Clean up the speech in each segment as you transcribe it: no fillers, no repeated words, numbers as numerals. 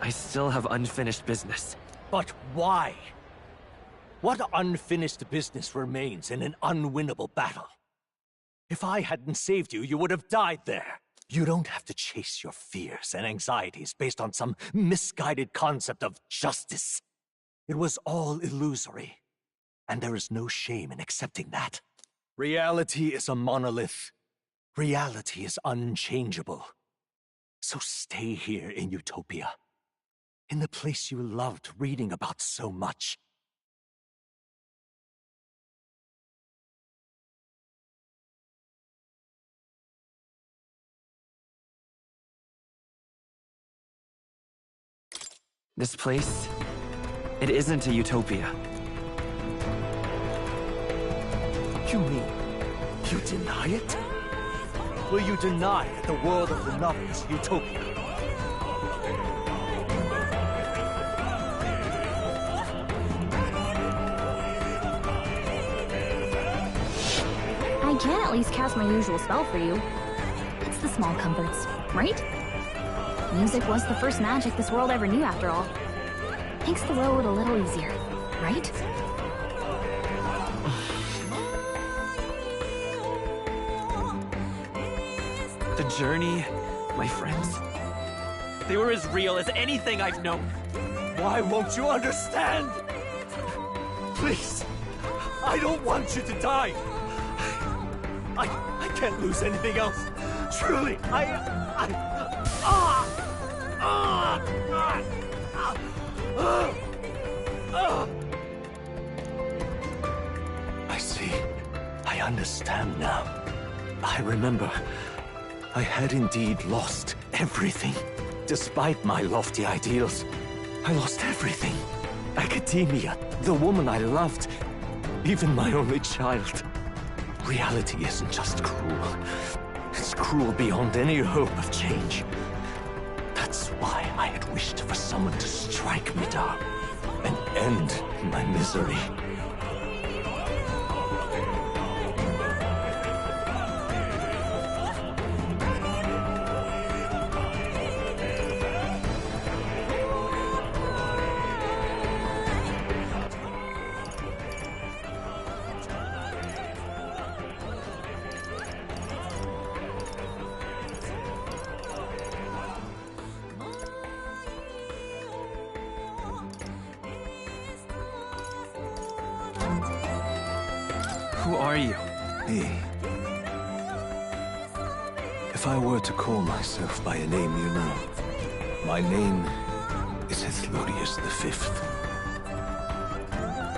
I still have unfinished business. But why? What unfinished business remains in an unwinnable battle? If I hadn't saved you, you would have died there. You don't have to chase your fears and anxieties based on some misguided concept of justice. It was all illusory, and there is no shame in accepting that. Reality is a monolith. Reality is unchangeable. So stay here in Utopia, in the place you loved reading about so much. This place, it isn't a utopia. You mean, you deny it? Will you deny that the world of the novel is utopia? I can at least cast my usual spell for you. It's the small comforts, right? Music was the first magic this world ever knew, after all. Makes the road a little easier, right? The journey, my friends, they were as real as anything I've known. Why won't you understand? Please, I don't want you to die. I can't lose anything else. Truly, I see. I understand now. I remember. I had indeed lost everything. Despite my lofty ideals, I lost everything. Academia, the woman I loved, even my only child. Reality isn't just cruel. It's cruel beyond any hope of change. That's why I had wished for someone to strike me down and end my misery. Who are you? Me. If I were to call myself by a name you know, my name is Hythlodius V.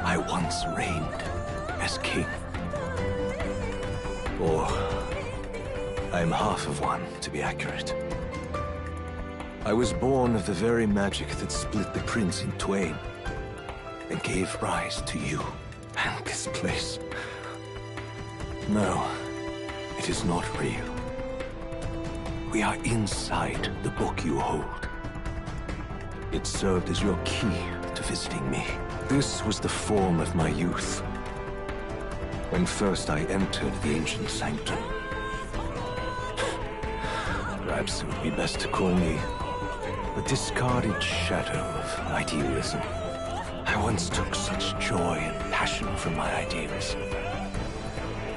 I once reigned as king. Or, I'm half of one, to be accurate. I was born of the very magic that split the prince in twain, and gave rise to you and this place. No, it is not real. We are inside the book you hold. It served as your key to visiting me. This was the form of my youth, when first I entered the ancient sanctum. Perhaps it would be best to call me the discarded shadow of idealism. I once took such joy and passion from my ideals.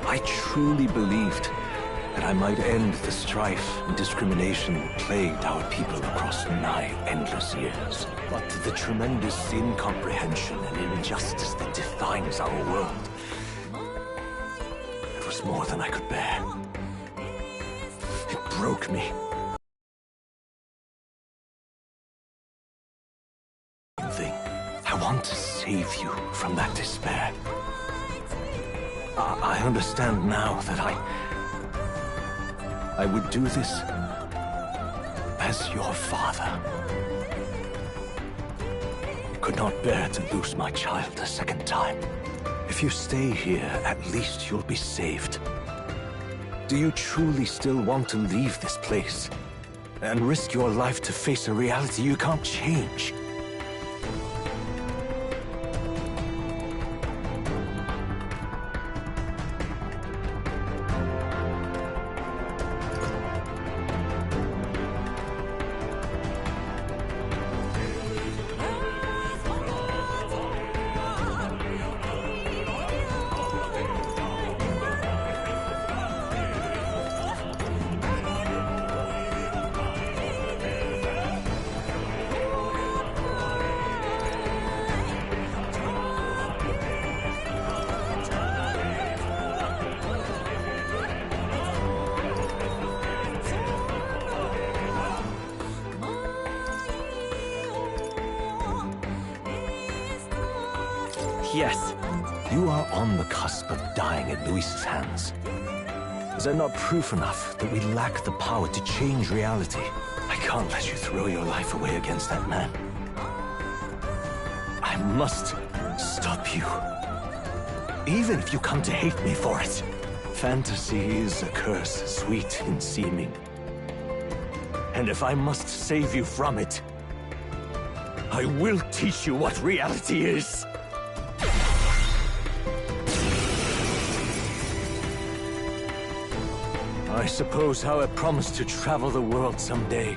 I truly believed that I might end the strife and discrimination that plagued our people across nigh endless years. But the tremendous incomprehension and injustice that defines our world, it was more than I could bear. It broke me. I want to save you from that despair. I understand now that I would do this as your father. I could not bear to lose my child a second time. If you stay here, at least you'll be saved. Do you truly still want to leave this place and risk your life to face a reality you can't change? Yes. You are on the cusp of dying at Luis's hands. Is that not proof enough that we lack the power to change reality? I can't let you throw your life away against that man. I must stop you. Even if you come to hate me for it. Fantasy is a curse, sweet in seeming. And if I must save you from it, I will teach you what reality is. I suppose how I promised to travel the world someday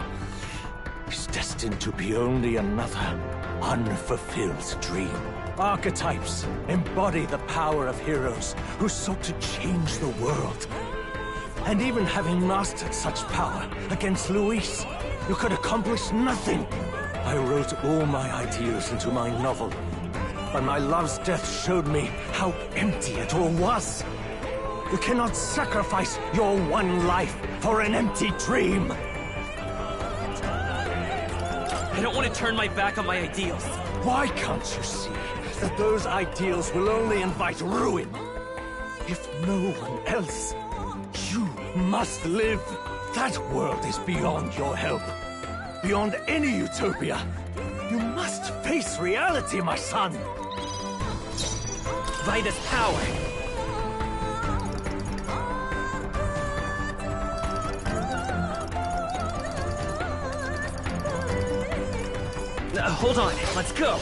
is destined to be only another unfulfilled dream. Archetypes embody the power of heroes who sought to change the world. And even having mastered such power against Luis, you could accomplish nothing. I wrote all my ideals into my novel, but my love's death showed me how empty it all was. You cannot sacrifice your one life for an empty dream. I don't want to turn my back on my ideals. Why can't you see that those ideals will only invite ruin? If no one else, you must live. That world is beyond your help. Beyond any utopia. You must face reality, my son. Vida's power. Hold on, let's go.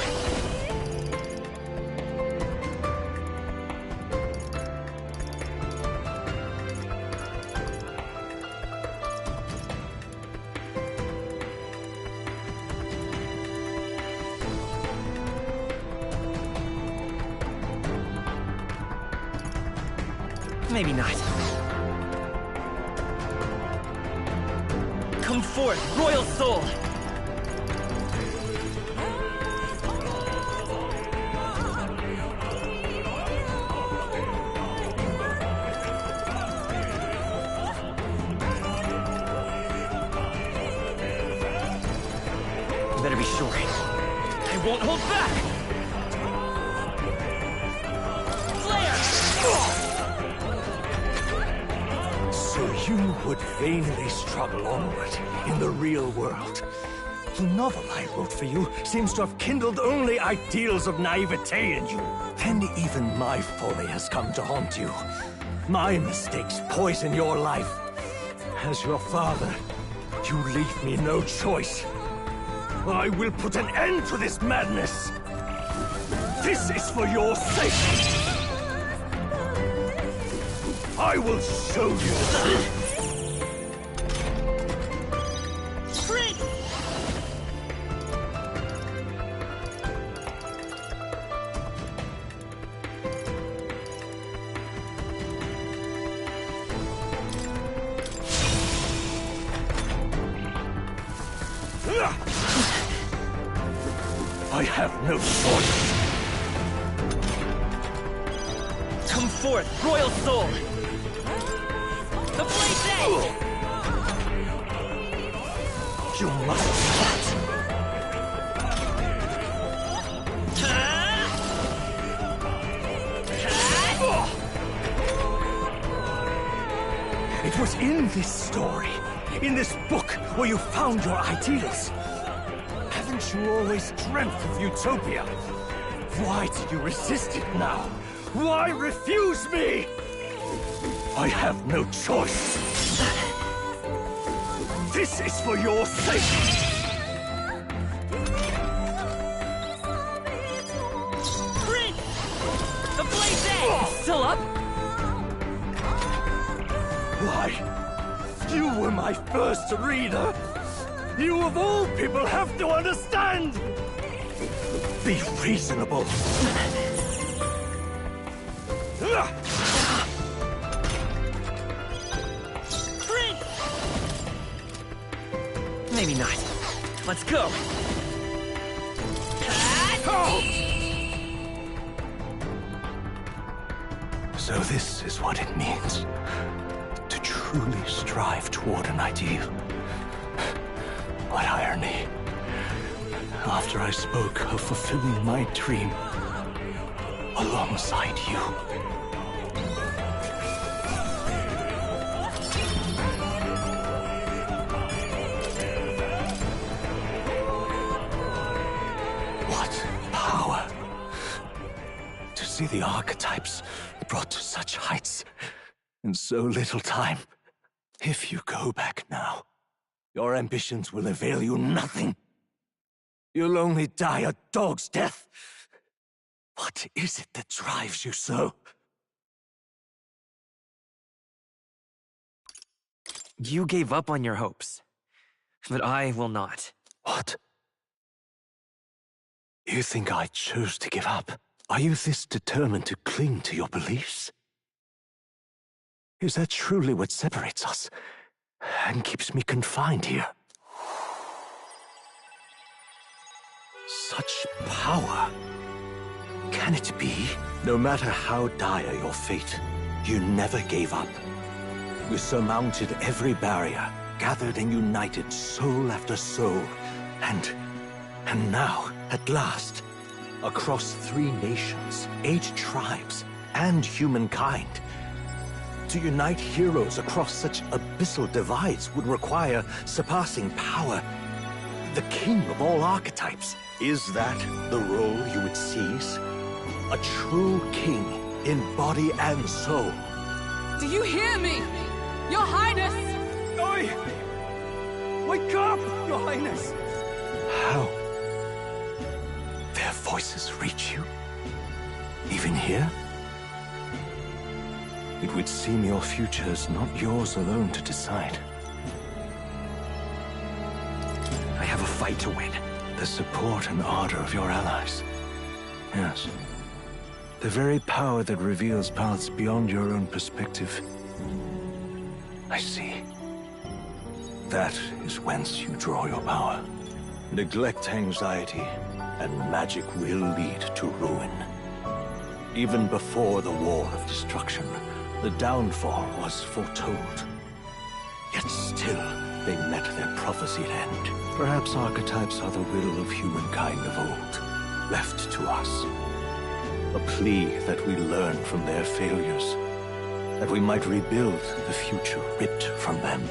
Maybe not. Come forth, Royal Soul! Better be sure. I won't hold back! Flare! So you would vainly struggle onward in the real world. The novel I wrote for you seems to have kindled only ideals of naivete in you. And even my folly has come to haunt you. My mistakes poison your life. As your father, you leave me no choice. I will put an end to this madness! This is for your sake! I will show you the truth! Prince! I have no choice. Come forth, Royal Soul! The Blaze Edge! You must fight. It was in this story, in this book, where you found your ideals. Haven't you always dreamt of utopia? Why did you resist it now? Why refuse me? I have no choice. This is for your sake. Prince! The Blaze Edge! Still up? Why? You were my first reader. You of all people have to understand! Be reasonable. Prince! Maybe not. Let's go. So this is what it means to truly strive toward an ideal. What irony. After I spoke of fulfilling my dream, alongside you. What power! To see the archetypes brought to such heights in so little time. If you go back now, your ambitions will avail you nothing. You'll only die a dog's death. What is it that drives you so? You gave up on your hopes, but I will not. What? You think I chose to give up? Are you this determined to cling to your beliefs? Is that truly what separates us and keeps me confined here? Such power. Can it be? No matter how dire your fate, you never gave up. You surmounted every barrier, gathered and united soul after soul, and now, at last, across 3 nations, 8 tribes, and humankind. To unite heroes across such abyssal divides would require surpassing power. The king of all archetypes. Is that the role you would seize? A true king in body and soul. Do you hear me? Your Highness! Oi! Wake up, Your Highness! How? Their voices reach you? Even here? It would seem your future is not yours alone to decide. I have a fight to win. The support and ardor of your allies. Yes. The very power that reveals paths beyond your own perspective. I see. That is whence you draw your power. Neglect anxiety, and magic will lead to ruin. Even before the War of Destruction, the downfall was foretold. Yet still, they met their prophesied end. Perhaps archetypes are the will of humankind of old, left to us. A plea that we learn from their failures, that we might rebuild the future ripped from them.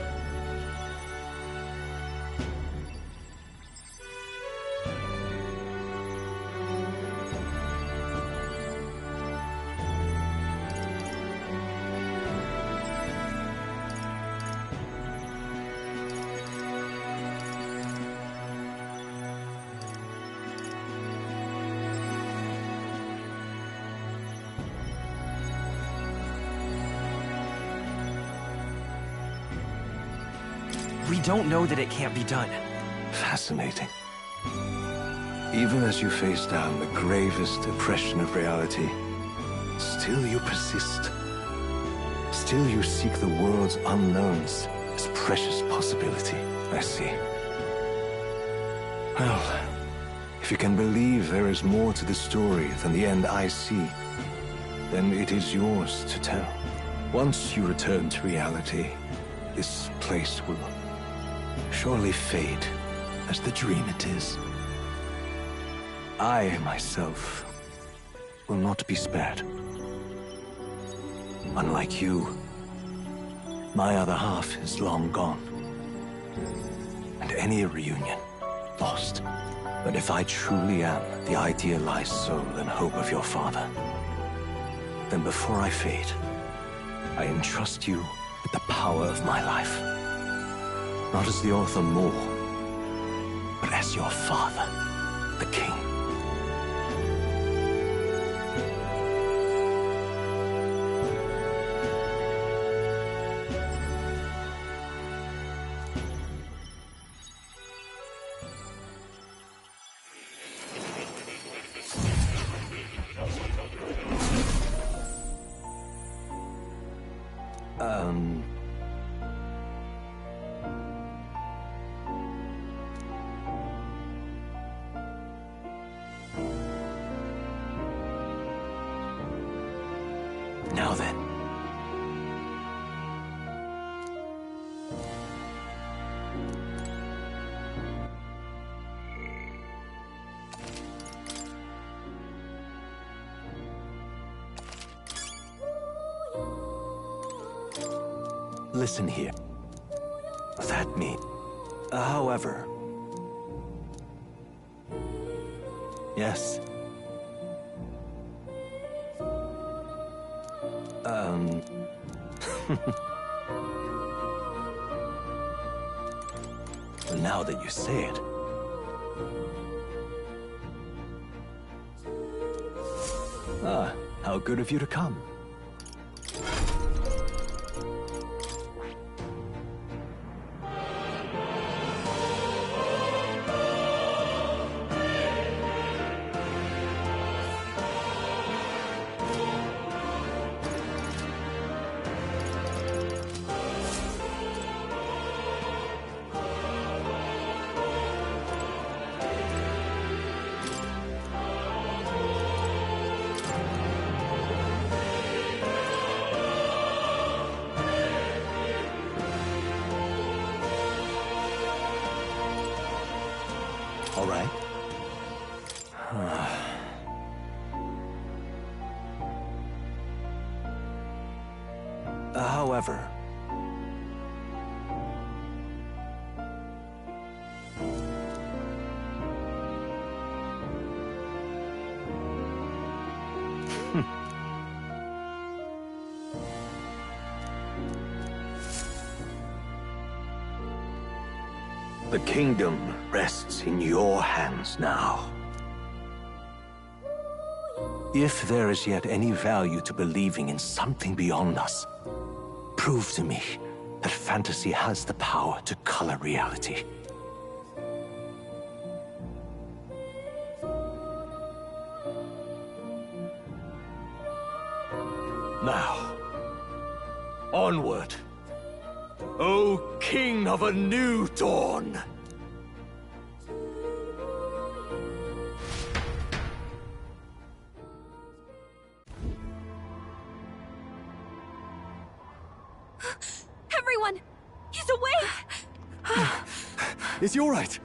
We don't know that it can't be done. Fascinating. Even as you face down the gravest oppression of reality, still you persist. Still you seek the world's unknowns as precious possibility. I see. Well, if you can believe there is more to the story than the end I see, then it is yours to tell. Once you return to reality, this place will surely fade as the dream it is. I, myself, will not be spared. Unlike you, my other half is long gone. And any reunion, lost. But if I truly am the idealized soul and hope of your father, then before I fade, I entrust you with the power of my life. Not as the author Moore, but as your father, the king. Now then. listen here. That means... however... Yes. Now that you say it... Ah, how good of you to come. All right. However... The kingdom rests in your hands now. If there is yet any value to believing in something beyond us, prove to me that fantasy has the power to color reality. Now, onward. O King of a new dawn! Everyone! He's awake! Is he all right?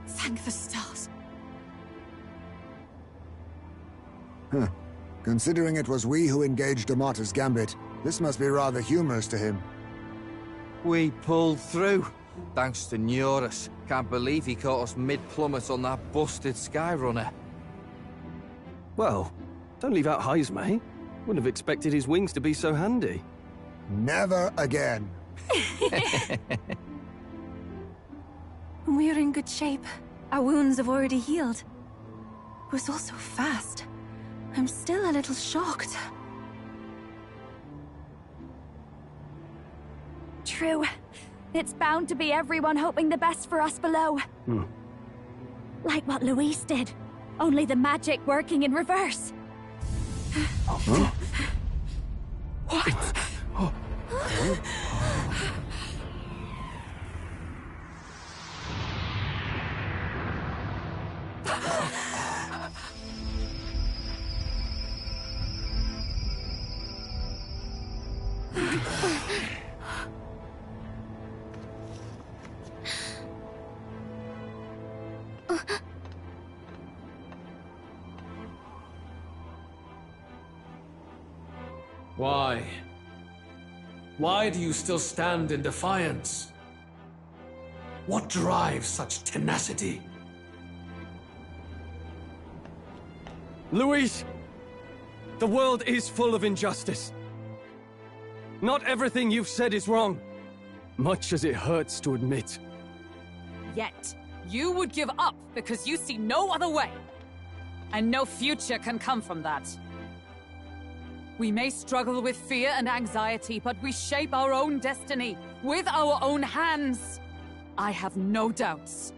Thank the stars. Considering it was we who engaged Amata's gambit, this must be rather humorous to him. We pulled through, thanks to Neurus. Can't believe he caught us mid-plummet on that busted Skyrunner. Well, don't leave out Heismay. Wouldn't have expected his wings to be so handy. Never again. We're in good shape. Our wounds have already healed. It was all so fast. I'm still a little shocked. True. It's bound to be everyone hoping the best for us below. Like what Luis did. Only the magic working in reverse. What? Why? Why do you still stand in defiance? What drives such tenacity? Luis! The world is full of injustice. Not everything you've said is wrong, much as it hurts to admit. Yet, you would give up because you see no other way. And no future can come from that. We may struggle with fear and anxiety, but we shape our own destiny with our own hands. I have no doubts.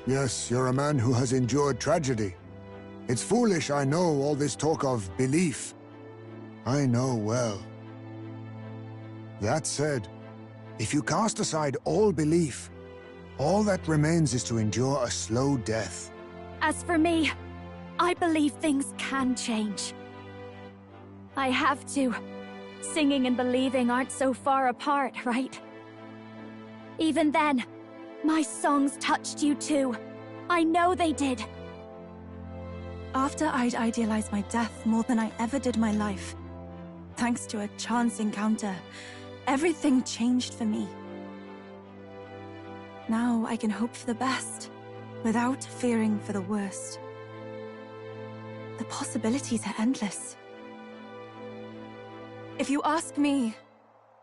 Yes, you're a man who has endured tragedy. It's foolish, I know, all this talk of belief. I know well. That said, if you cast aside all belief, all that remains is to endure a slow death. As for me, I believe things can change. I have to. Singing and believing aren't so far apart, right? Even then, my songs touched you too. I know they did. After I'd idealized my death more than I ever did my life, thanks to a chance encounter, everything changed for me. Now I can hope for the best, without fearing for the worst. The possibilities are endless. If you ask me,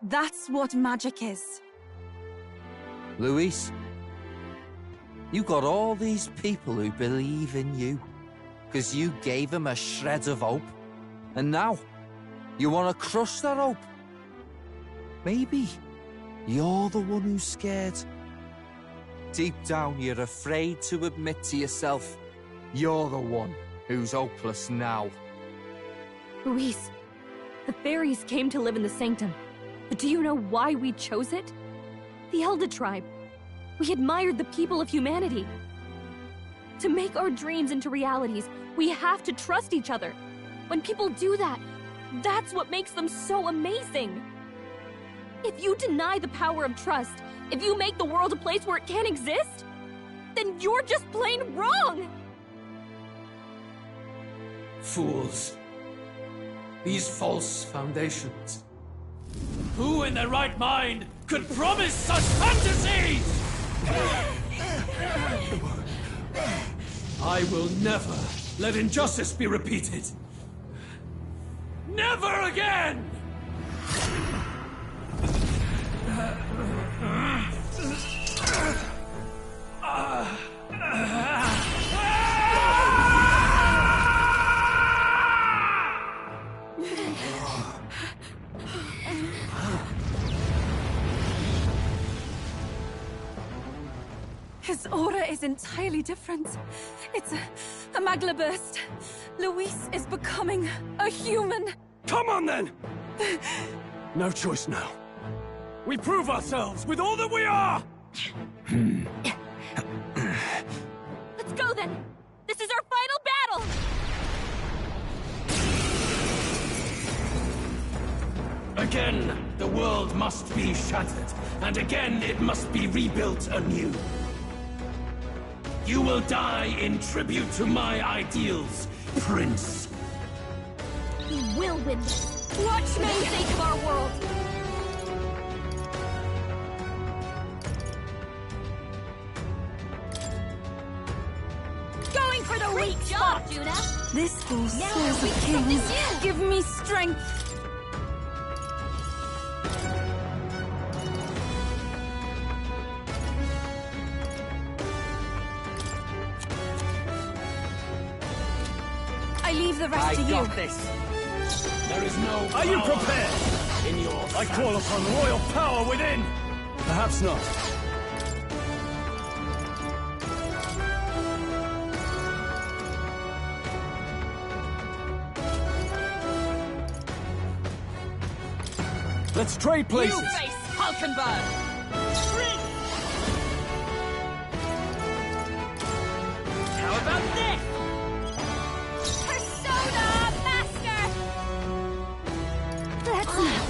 that's what magic is. Luis, you got all these people who believe in you, because you gave them a shred of hope. And now, you want to crush that hope? Maybe you're the one who's scared. Deep down, you're afraid to admit to yourself, you're the one who's hopeless now. Luis, the fairies came to live in the Sanctum. But do you know why we chose it? The Elder Tribe. We admired the people of humanity. To make our dreams into realities, we have to trust each other. When people do that, that's what makes them so amazing. If you deny the power of trust, if you make the world a place where it can't exist, then you're just plain wrong! Fools. These false foundations. Who in their right mind could promise such fantasies? I will never let injustice be repeated. Never again! His aura is entirely different. It's a magla burst. Luis is becoming a human. Come on, then! No choice now. We prove ourselves with all that we are! Let's go, then! This is our final battle! Again, the world must be shattered, and again it must be rebuilt anew. You will die in tribute to my ideals, Prince. We will win this. Watch me! For the sake of our world! Going for the weak spot, Juna! This falls Now souls we of can kings. this Give me strength. I leave the rest to you. This. There is no Are you power prepared? in your I call upon royal power within! Perhaps not. Let's trade places! You face Hulkenberg! How about this? Persona Master!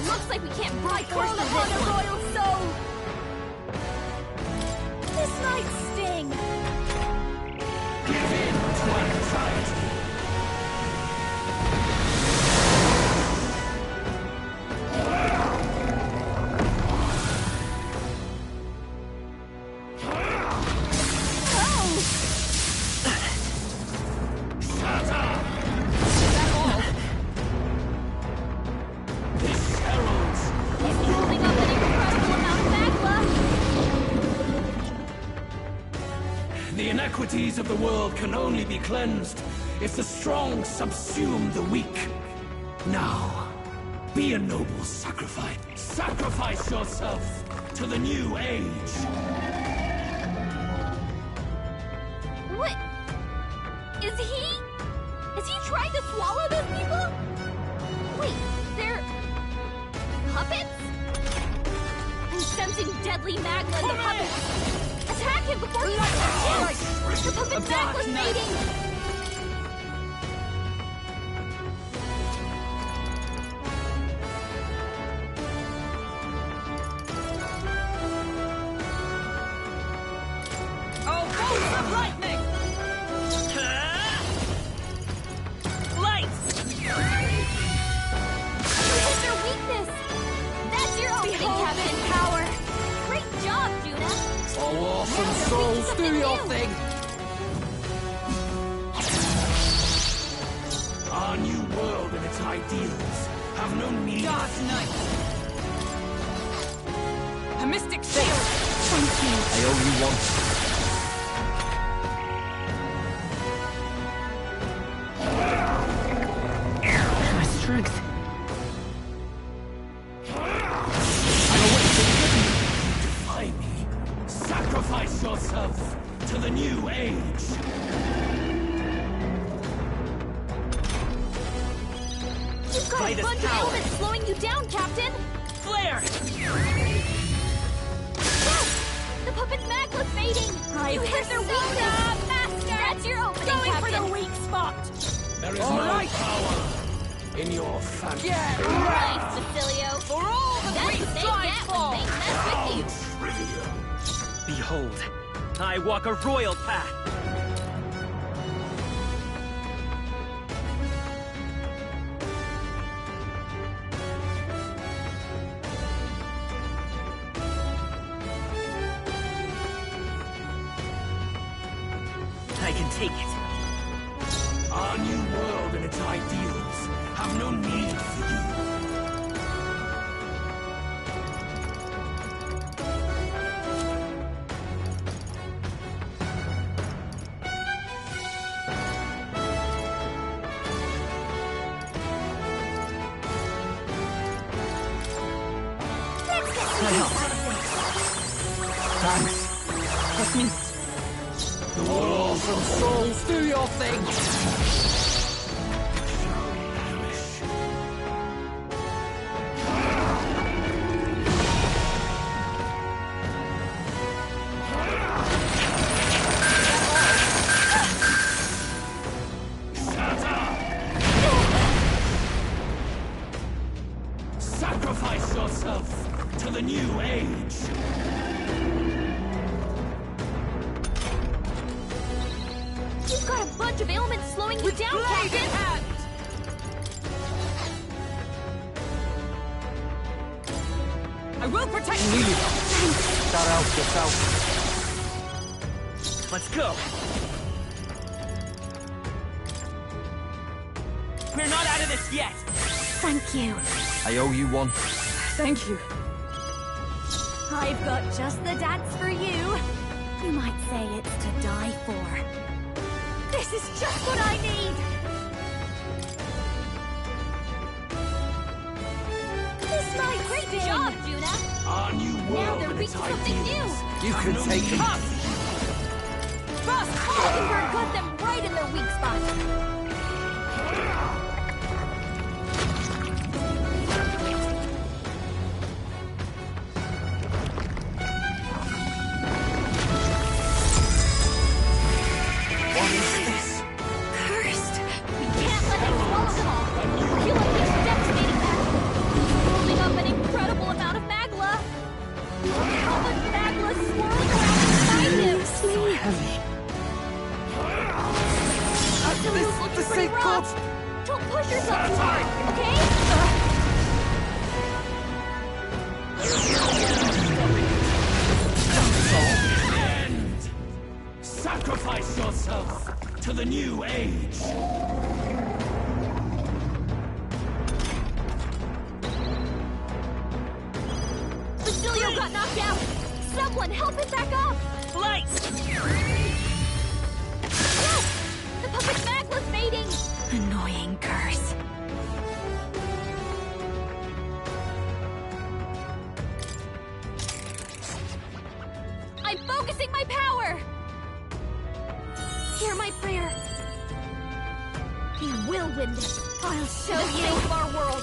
Looks like we can't break call upon a royal soul! This might sting! Give in to anxiety. The inequities of the world can only be cleansed if the strong subsume the weak. Now, be a noble sacrifice. Sacrifice yourself to the new age. What? Is he trying to swallow those people? Wait, they're... puppets? I'm sensing deadly magma in the puppets. Attack him before he gets their chance! The puppet's back was mating! weakness! That's your opening, Captain Power! Great job, Juna! Oh, awesome souls, do your thing! Our new world and its ideals have no need. Dark Knight! A mystic shield! Thank you. I owe you one. My strength. Defy me. Sacrifice yourself to the new age. You've got a Midas bunch of power. elements slowing you down, Captain! Flare! Yes! The puppet's magma fading! You hit their weakness! Master! That's your opening, Going Captain! for the weak spot! There is All no right. power in your fantasy. Right, Facilio! For all the That's great what they flying get when fall! they mess with you! Trivial. Behold, I walk a royal path. I can take it. Our new world and its ideals have no need for you. Trust me. Awesome souls, do your thing! Sacrifice yourself to the new age. You've got a bunch of ailments slowing you down, Blade in Captain! hand! I will protect you! That out yourself. Let's go. We're not out of this yet. Thank you. I owe you one. Thank you. I've got just the dance for you. You might say it's to die for. This is just what I need! This might great job, Juna! Our new Now world they're and weak its to something new! ideals. You can take him. Mockingbird got them right in their weak spot! What is this? Cursed! We can't let him swallow them all! I feel like he's detonating them! Holding up an incredible amount of magla! How much magla swirls around inside him! So heavy. Absolute looking this pretty ain't rough! Don't push yourself too hard, okay? End! Sacrifice yourself to the new age. Basilio got knocked out! Someone help him back up! Light! Yes! The puppet's magla's fading! Annoying curse. I'm focusing my power! Hear my prayer. We will win this. I'll show you. Save our world.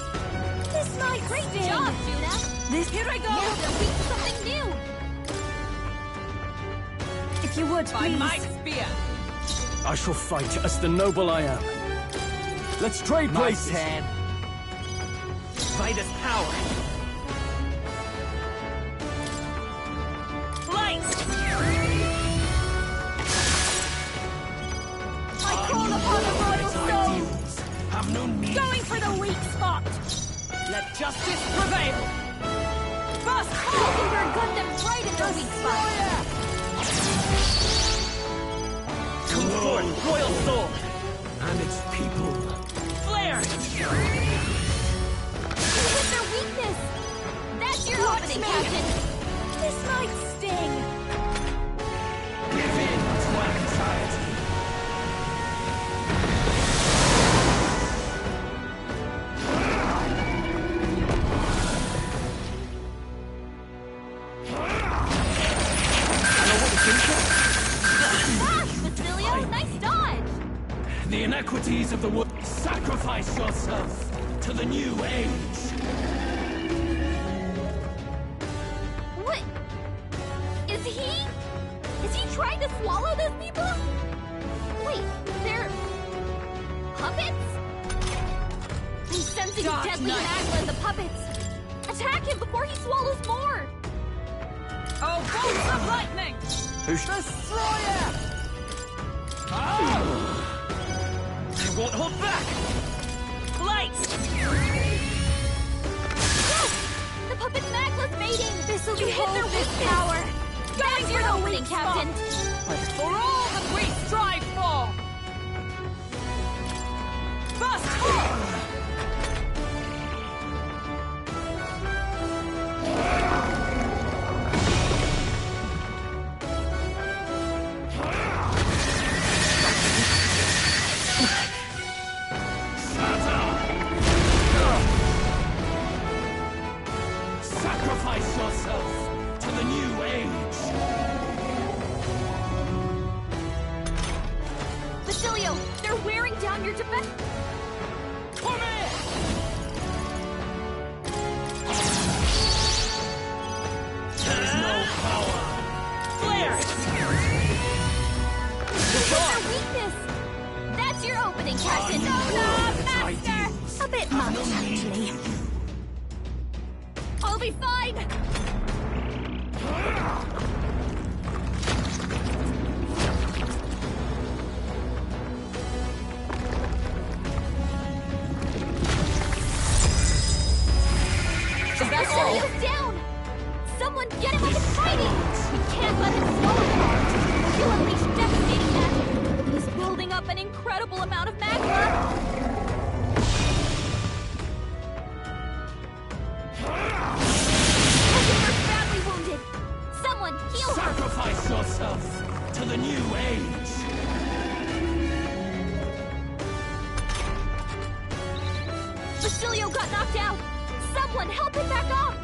This might great job, Juna. This here I go! Now they're weak to something new. If you would, By please. my spear! I shall fight as the noble I am. Let's trade My places. turn. Midas power. Light! I call upon the royal soul! Ideals have no need. Going for the weak spot! Let justice prevail! First Mockingbird got them right in their weak spot. Come forth, Royal Soul! And its people. Flare! With their weakness! That's your opening, Captain! This might sting! Give in to anxiety. Basilio, nice dodge! The inequities of the world. Sacrifice yourself to the new age. What? Is he trying to swallow those people? Wait, they're... puppets? I'm sensing Dark a deadly Knight. magma in the puppets! Attack him before he swallows more! Oh, bolts of lightning! Destroyer! I won't hold back! Lights! Yes! The puppet's magma's fading! This'll be hit their weak power! That's your opening, Captain! For all that we strive for! First fall! Sacrifice yourself to the new age. Basilio, they're wearing down your defense... Come here! There is no power. Flare! Their weakness! That's your opening, Captain! Master! A bit much, actually. I'll be fine! Basilio's down! Someone get him up and fighting! We can't let him swallow the heart! He'll unleash devastating magic! He's building up an incredible amount of magma! Mockingbird badly wounded! Someone heal her! Sacrifice yourself to the new age. Basilio got knocked out! Someone help him back up!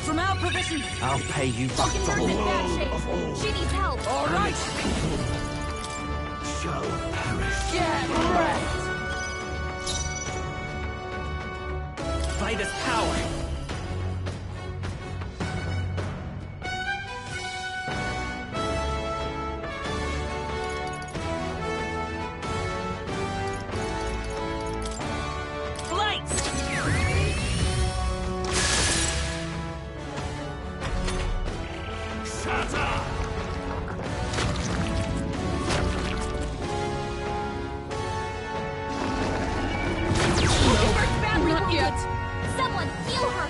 From our provisions! I'll pay you back the Mockingbird in whole bad of shape! all. She needs help! All right! People shall perish. Get wrecked! Vitus power! Lights! Shatter! Mockingbird's badly Not wounded! yet! Someone heal her!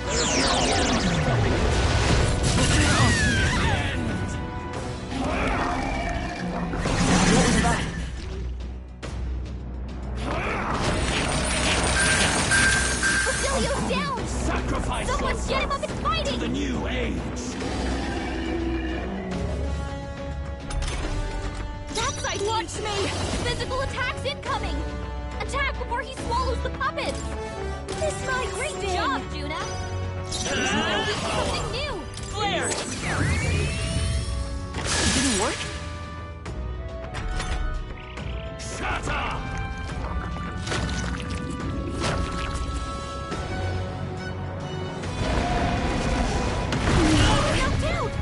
Basilio's down! Sacrifice Someone yourself get him up and to fighting! the new age. That side watch me! Physical attacks incoming! Attack before he swallows the puppets! This might great job, Juna! We're weak to something new! Flare! It didn't work? Shatter! Knocked out!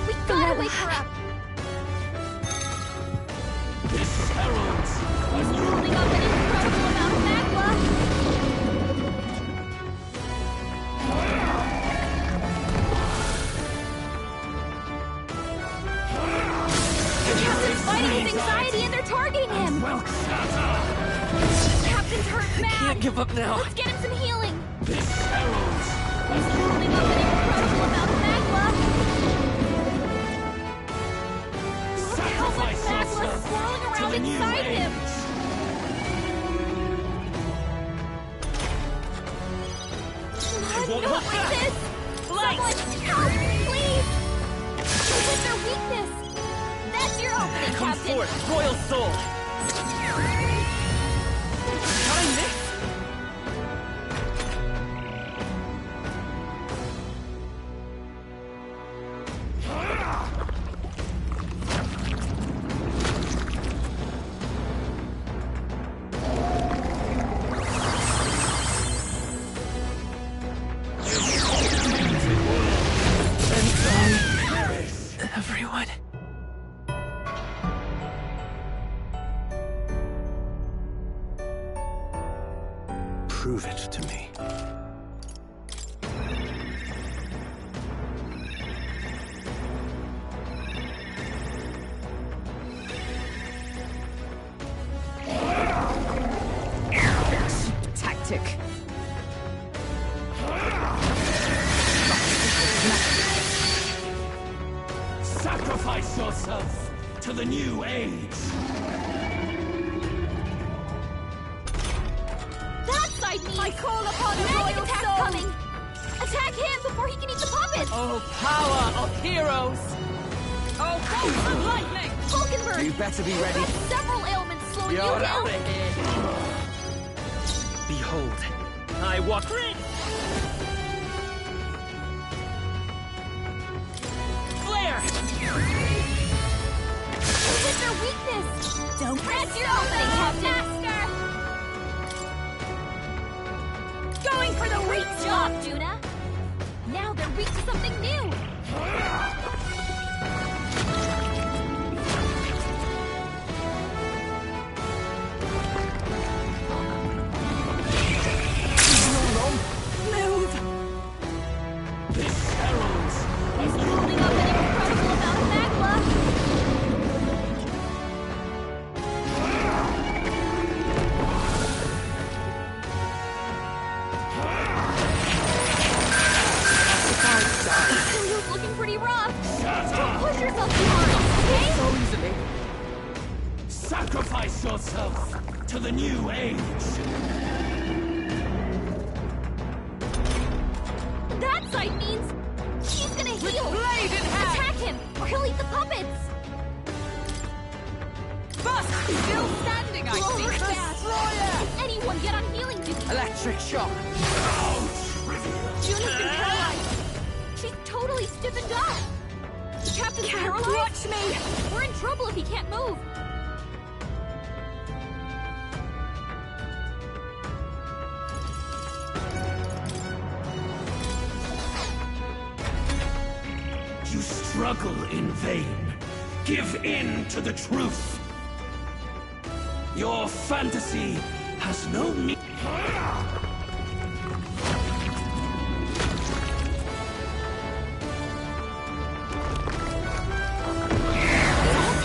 We gotta wake her up! This heralds a He's new building up an incredible amount of magma! He's mad! Can't give up now. Let's get him some healing! This heralds He's holding up an incredible amount of magma! Look at how much Sacrifice magma is yourself swirling to around the new inside him! age. Not like this! Someone help, please! This is their weakness! That's your opening, Come Captain! forth, Royal Soul! Did I miss? Everyone. Prove it to me. Tactic. Sacrifice yourself to the new age. That side means I call upon a royal attack soul. Coming! Attack him before he can eat the puppets! Oh, power of heroes! Oh, bolts of lightning! Vulcanberg! You better be ready. That's several ailments slowing You're you down! out of here. Behold, I walk in. Flare! This is their weakness! Don't press your opening, Captain! Master! Going for the weak job, Juna! Now they're weak to something new! This heralds He's holding up an incredible amount of magma! You're looking pretty rough! Don't push yourself too hard, okay? So easily. sacrifice yourself to the new age. That side means he's gonna heal! blade in hand. Attack him, or he'll eat the puppets! Bust! Still standing, I see! Can anyone get on healing duty? Electric shock. Juna's been paralyzed! She's totally stiffened up! The captain's paralyzed? Watch me! We're in trouble if he can't move! You struggle in vain. Give in to the truth. Your fantasy has no meaning.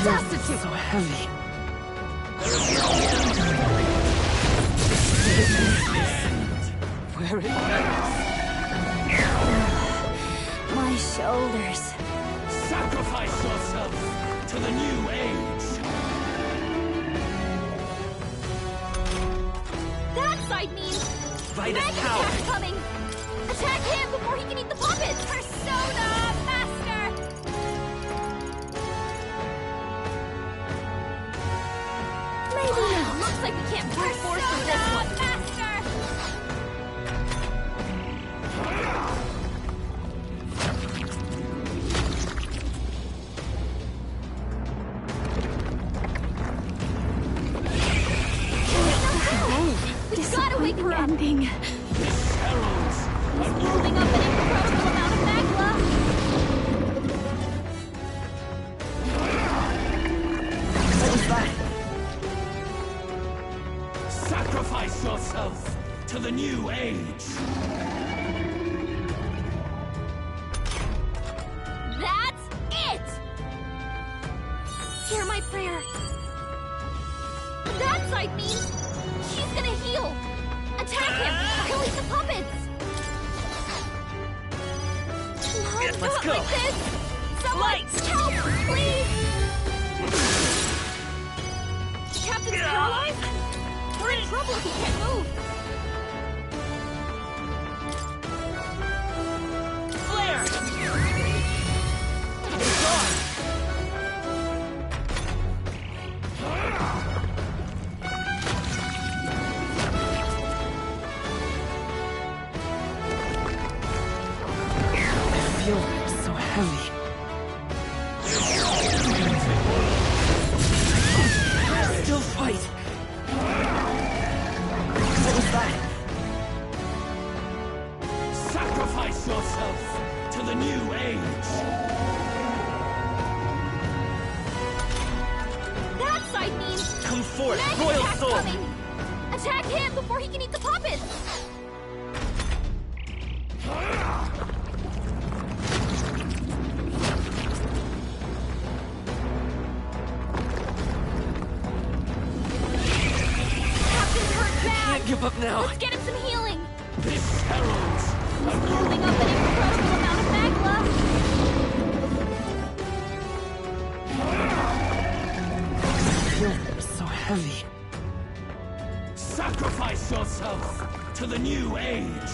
Feels so heavy. Where it ends. My shoulders. Sacrifice yourself to the new age. That side means Vitus Dragon power. attack coming! Attack him before he can eat the puppets! Persona Master! Maybe not. Looks like we can't brute force through this one. Master! We gotta wait for him! Ending. This heralds He's building up an incredible amount of magma! What was that? sacrifice yourself to the new age. That's it! Hear my prayer. That side means she's gonna heal. Attack him! He'll eat the puppets! Mom, Let's not go. like this! Someone, help! Please! Captain's paralyzed? We're in trouble if he can't move! Flare! It's gone! I feel so heavy. Still fight. What was that? Sacrifice yourself to the new age. That side means... Come forth, Magic Royal attack's Soul! coming! Attack him before he can eat the puppets! Captain's hurt bad! Can't give up now. Let's get him some healing! This heralds He's building up an incredible amount of magma! I feel so heavy. sacrifice yourself to the new age.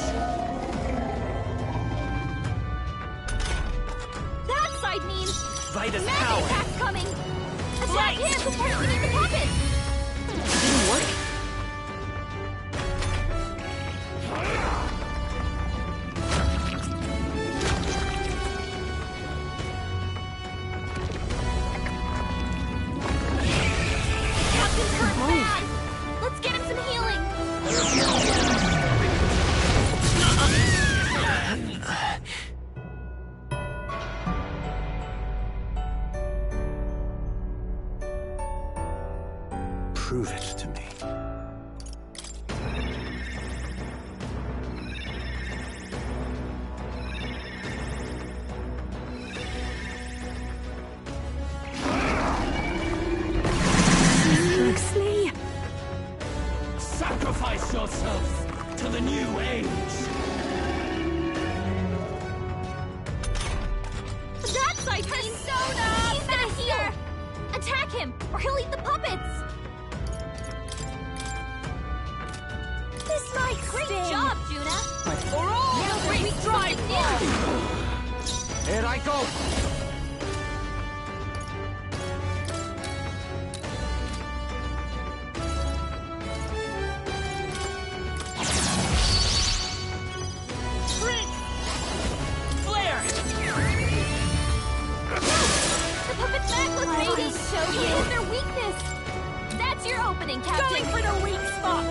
That side means... Vitus Magic power. attack's coming! Attack him before he can eat the puppets! Didn't work. Captain's hurt bad! Let's get him some healing! Prove it to me. Huxley! Sacrifice yourself to the new age. That side means... Persona! He's gonna heal! Attack him, or he'll eat the puppets! This might Great job, Juna! For all Now the we're great strive something new! Here I go! Flare! The puppet's necklace fading! so He is their weakness! That's your opening, Captain! Going for the weak spot!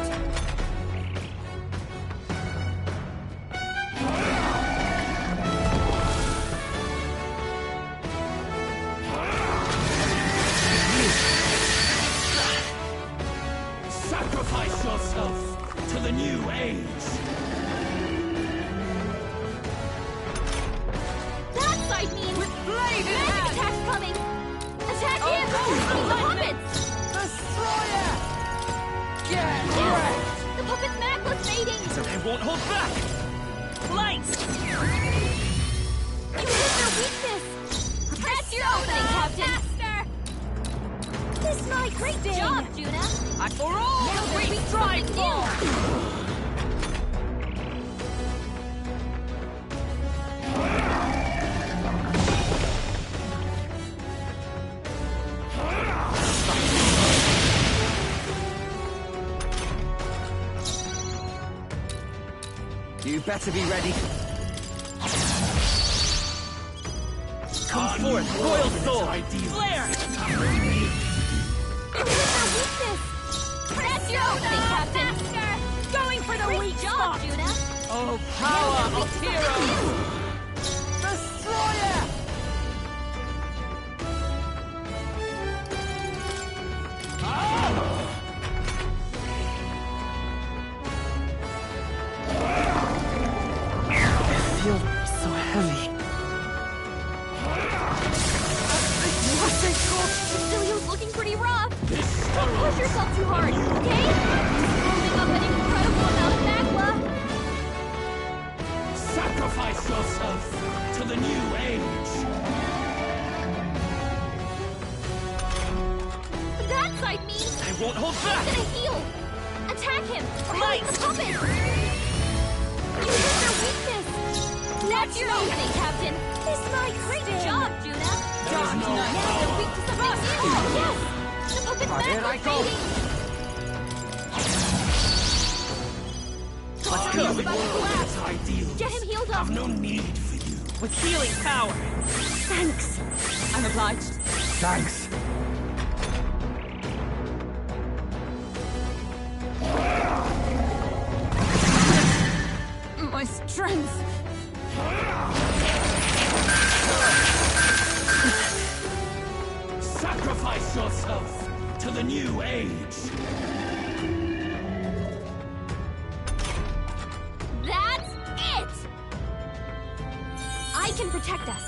Sacrifice yourself to the new age. That side means... Blade in Magic hand! attack's coming! Attack him before he eats the puppets! Destroyer! Get Yes! The puppet's necklace fading! I won't hold back! Lights! You hit their weakness! That's your opening, Captain! This might Great job, Juna! For all Now the we're great doing strive something new! You better be ready. Come forth, Royal Soul! Flare! You hit their weakness! That's your opening, Captain! Going for the Great weak job, spot! Juna! Oh, power of heroes! Destroyer! I feel so heavy. Cecilio's looking pretty rough! Don't push yourself too hard, okay? He's building up an incredible amount of the new age! That side means I won't hold back! he's gonna heal! Attack him! Or he'll eat the puppet! You hit their weakness! That's your opening, Captain! This might great job, Juna! There's no Now they're weak to something new! Yes! The puppet's back here I with go. fading! Let's go! He's about to collapse! ideals Get him healed up! have no need for you. With healing power! Thanks! I'm obliged. Thanks. My strength. Sacrifice yourself to the new age! That's it! I can protect us.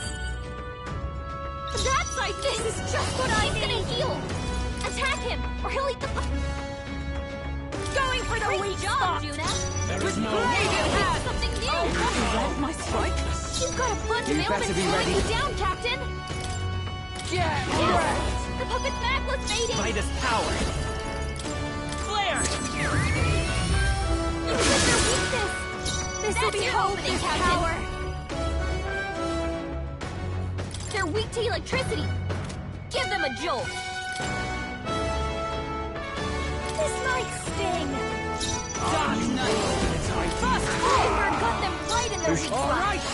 That's like this is just what I need. He's gonna heal. Attack him, or he'll eat the. Going for the weak job, Juna. There is no It's something new. Read my strike? You've got a bunch You of better ailments be slowing ready. you down, Captain. Yeah. Yes, the puppet's back was fading. Midas power! Flare! You hit their weakness. This will be opening, Captain. They're weak to electricity. Give them a jolt. This might sting. Dark Knight. Fire got them right in their weak All spot. right.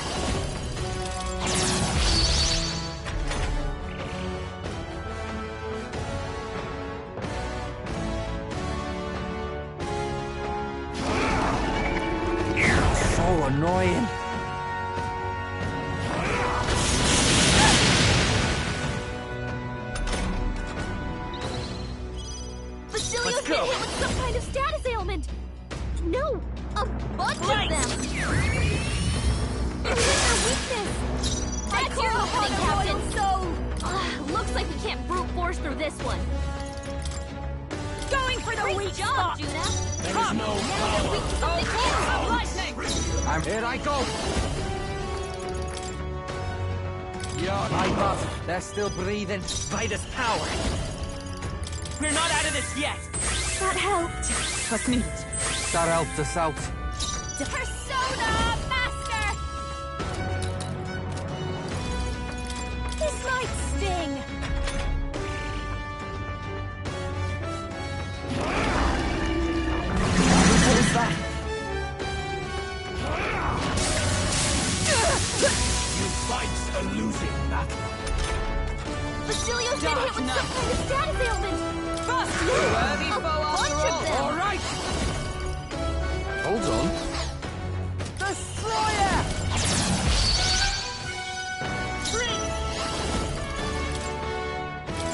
So annoying. Basilio's Let's been go. hit with some kind of status ailment. No, a bunch Right. of them. You hit their weakness. That's your opening, Captain. Looks like we can't brute force through this one. Going for the weak job, Juna. There is no Now they're power. weak to something new. Lightning. Here I go. My God, they're still breathing. Midas power! We're not out of this yet! That helped. Was neat. That helped us out. Persona Master! This might sting. What is that? You fight a losing battle. Basilio's been hit with some kind of status ailment. Worthy A foe bunch after of all. them. All right. Hold on. Destroyer!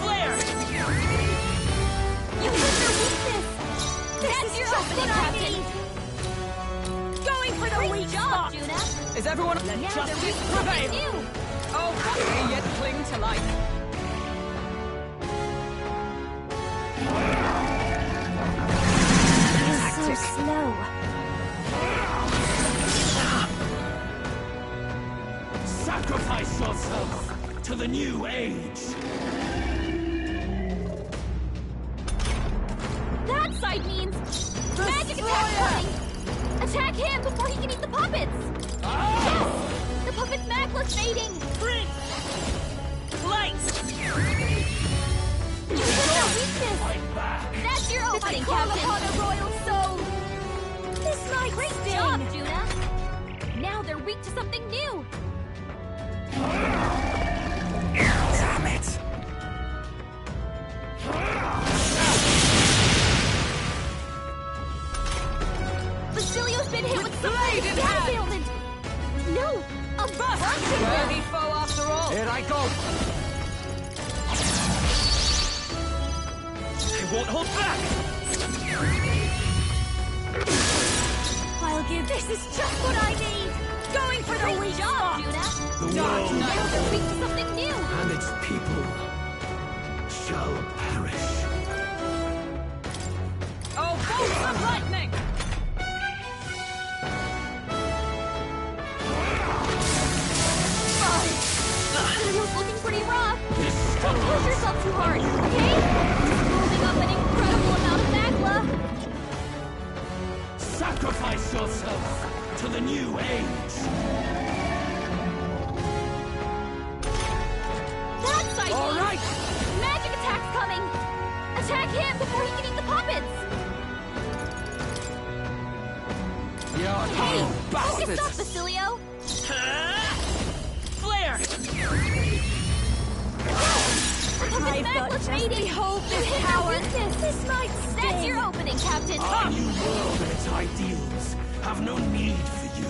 Flare! You hit their weakness. That's your opening, Captain. Going for the weak job, Juna. Is everyone? Now they're justice weak to something prevail. new. Oh, they yet cling to life. He's so slow. Sacrifice yourself to the new age! That side means magic attack coming. Attack him before he can eat the puppets. Yes, the puppet's macula's fading. Lights! You hit their weakness. Fight back! That's your opening, Captain. Upon a royal soul. This might great job, Juna. Now they're weak to something new. Damn it. Basilio's been hit with some kind of status ailment. No, a bunch of Worthy them. foe after all. Here I go. I won't hold back! I'll give this is just what I need. Going for the weak job, Juna. The Now world they're weak to something new. and its people shall perish. Oh, bolts of lightning. pretty rough. Don't push yourself too hard, okay? Just building up an incredible amount of magma. Sacrifice yourself to the new age. That's idea. All right. Magic attack's coming. Attack him before he can eat the puppets. Hey, focus up, Basilio. Flare! Puppet Mackless mating. Behold this power. This might sting. That's your opening, Captain. Our new world and its ideals have no need for you.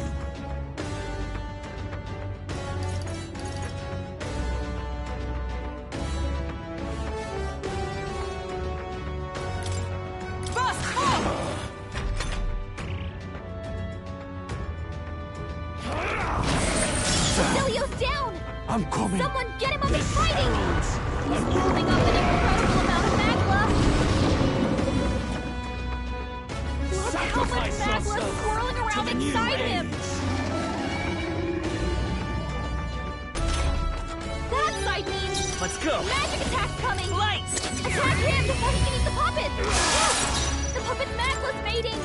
Basilio's down. I'm coming. Someone get him up and fighting. He's building up an incredible amount of magma. Look how much magma is swirling around inside him. That side means... Let's go! Magic attack's coming! Lights! Attack him before he can eat the puppet! The puppet Mackless mating!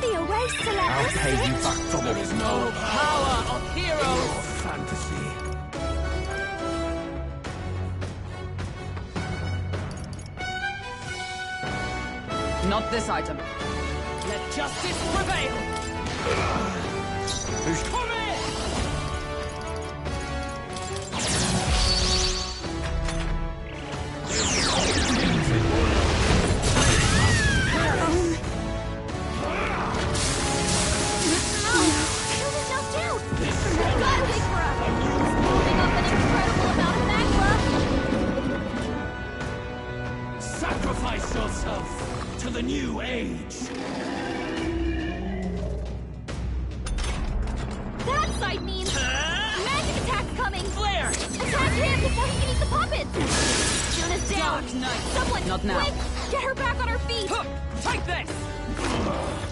The erase to let I'll us pay you sit. back double. There is no Power of heroes! fantasy. Not this item. Let justice prevail! Come in! Sacrifice yourself to the new age. That side means magic attack's coming. Flare! Attack him before he can eat the puppets. Juna's down. Dark Knight. Someone, Not now. quick, get her back on her feet. Take this!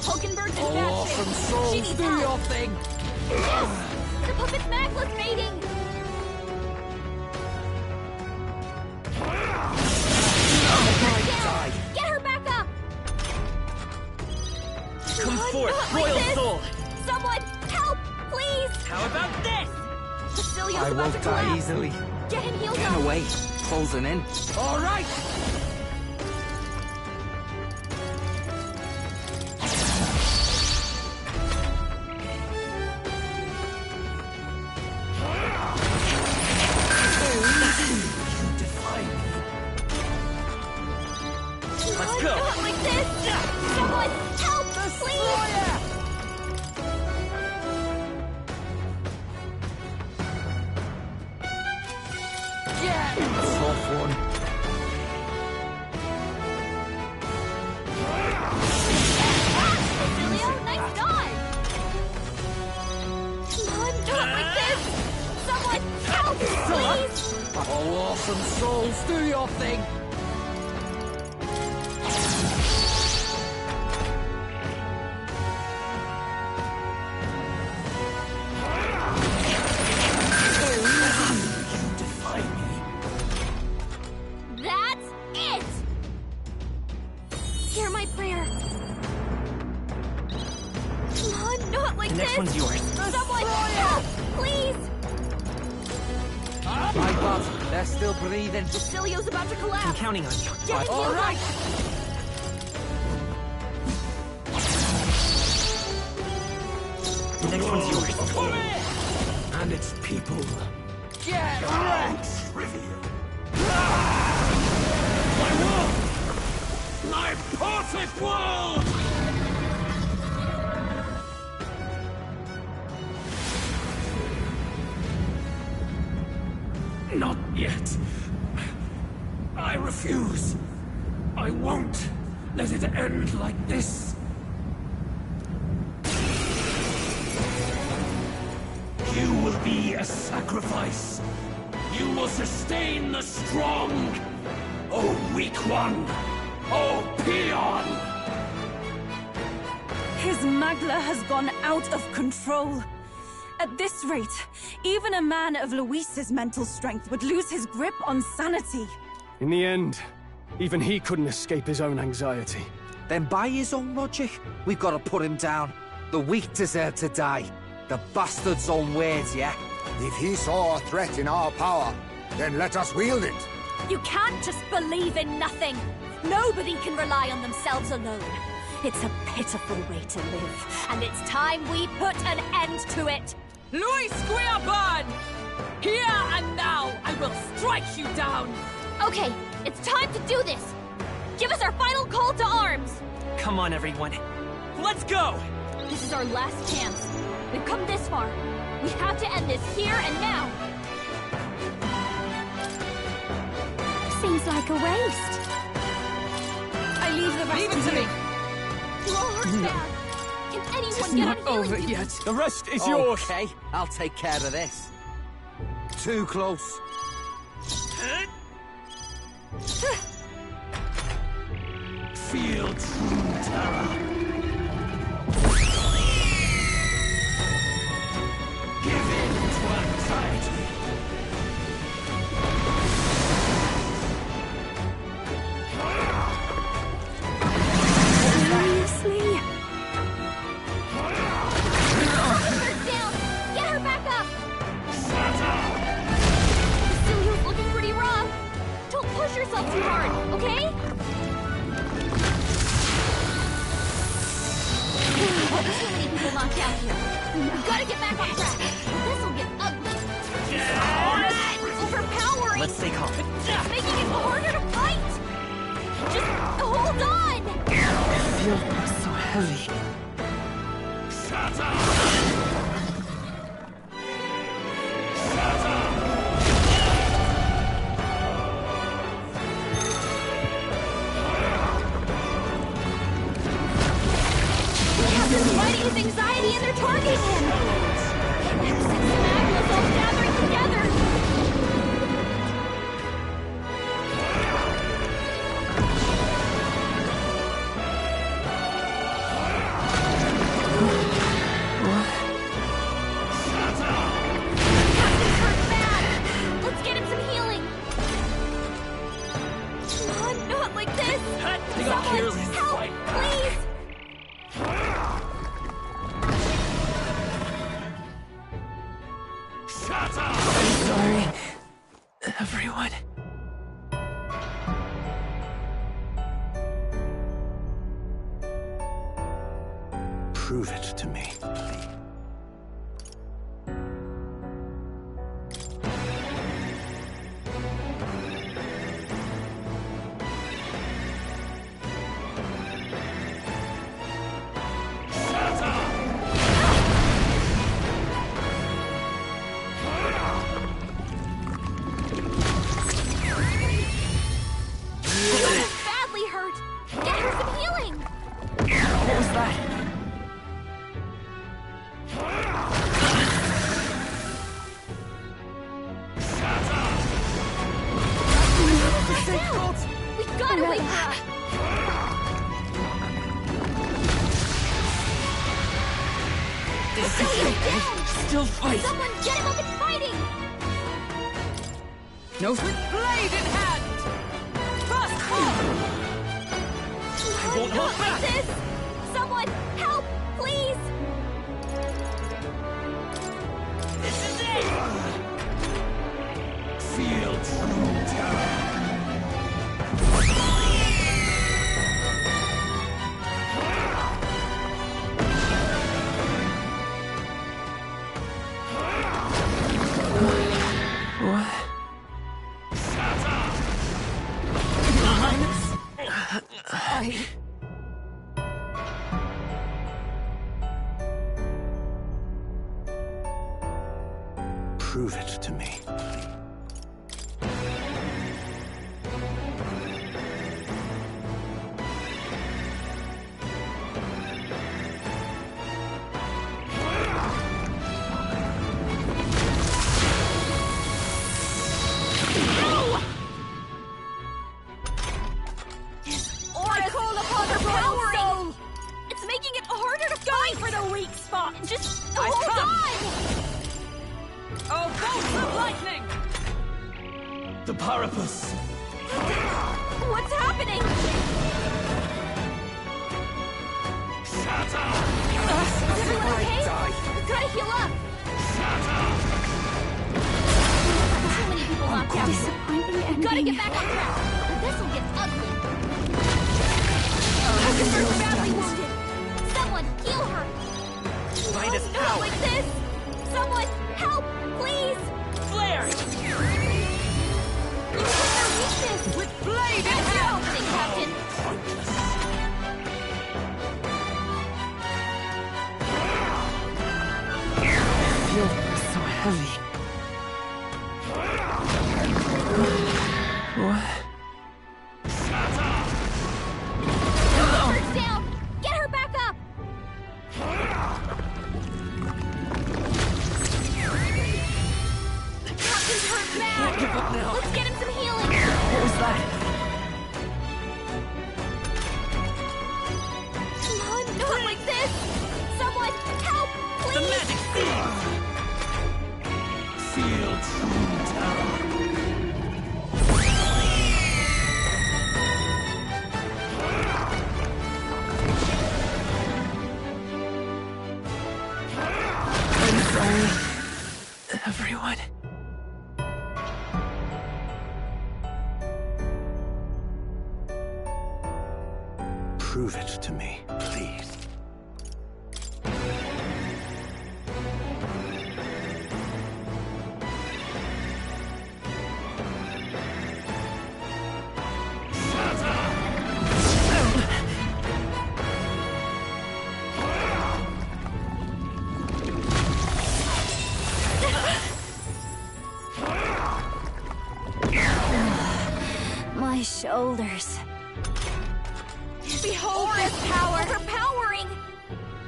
Hulkenberg's in Oh, bad awesome shape. souls, She needs do help. your thing. Yes! The puppet's Mackless mating. Down. Get her back up. Come God, forth, not like Royal this. Soul! Someone, help, please. How about this? Basilio's I about won't to die collapse. easily. Get him healed Get up. away. Closing in. All right. Let's go! Not like this. Someone, help, please. Tough one. Basilio, nice dive. Come on, not like this. Someone, help, please. Oh, awesome souls, do your thing. That's it. Hear my prayer. Come on, not like The this. next one's yours. Someone, help, please. My God, they're still breathing. Basilio's about to collapse. I'm counting on you. Get him healed up. The next one's yours. And its people. Get wrecked. Trivial. My world! My perfect world! Not yet. I refuse. I won't let it end like this. You will be a sacrifice. You will sustain the strong. Oh, weak one. Oh, peon. His Magla has gone out of control. At this rate, even a man of Luis's mental strength would lose his grip on sanity. In the end, even he couldn't escape his own anxiety. Then by his own logic, we've got to put him down. The weak deserve to die. The bastard's own words, yeah? If he saw a threat in our power, then let us wield it. You can't just believe in nothing. Nobody can rely on themselves alone. It's a pitiful way to live, and it's time we put an end to it. Luis Guiaban! Here and now, I will strike you down! Okay, it's time to do this! Give us our final call to arms! Come on, everyone. Let's go! This is our last chance. We've come this far. We have to end this here and now. Seems like a waste. I leave the rest Leave it to me! Lord, can anyone get on Over healing yet. The rest is yours. Okay, I'll take care of this. Too close. Feel true terror. Give in to anxiety. Seriously? Her down! Get her back up! Cecilia's looking pretty rough. Don't push yourself too hard, okay? Too many people knocked out here. We've gotta get back on track. This'll get ugly. It's overpowering. Let's stay calm. It's making it harder to fight. Just hold on. I feel so heavy. Shut up! Shut up! Captain's fighting his anxiety and they're targeting him. Since the Magma's all gathering together. Captain's hurt bad. Let's get him some healing. Come on, not like this. They got Someone careless. help, please. Shut up! Sorry, everyone. Prove it to me. Badly hurt. Get her some healing. What was that? We gotta wake her up. Still fight. Someone get him up and fighting. No, with blade in hand! First fall! I won't hold Not back. like this. Someone help, please. This is it. Feel true terror. What? Prove it to me. I call upon her powering. It's making it harder to fight. For the weak spot. Just hold on. The Parapus! What's happening? Shatter! Is everyone okay? We've gotta heal up! Too many people knocked out. Disappointing ending. Gotta get back on track! Or this'll get ugly! Huckleberry's badly wounded! Someone, heal her! Minus Not power! like this! Someone, help! Please! Flare! With blade in hand! Thing, Captain! Feel so heavy. What? Her's down! Get her back up! Captain's hurt bad! Give up now. Let's get him some healing! What was that? Come on, not like this! Someone, help! The Please! magic seed! Feel true terror. I'm sorry, everyone. Prove it to me, please. My shoulders. Behold this power! Overpowering!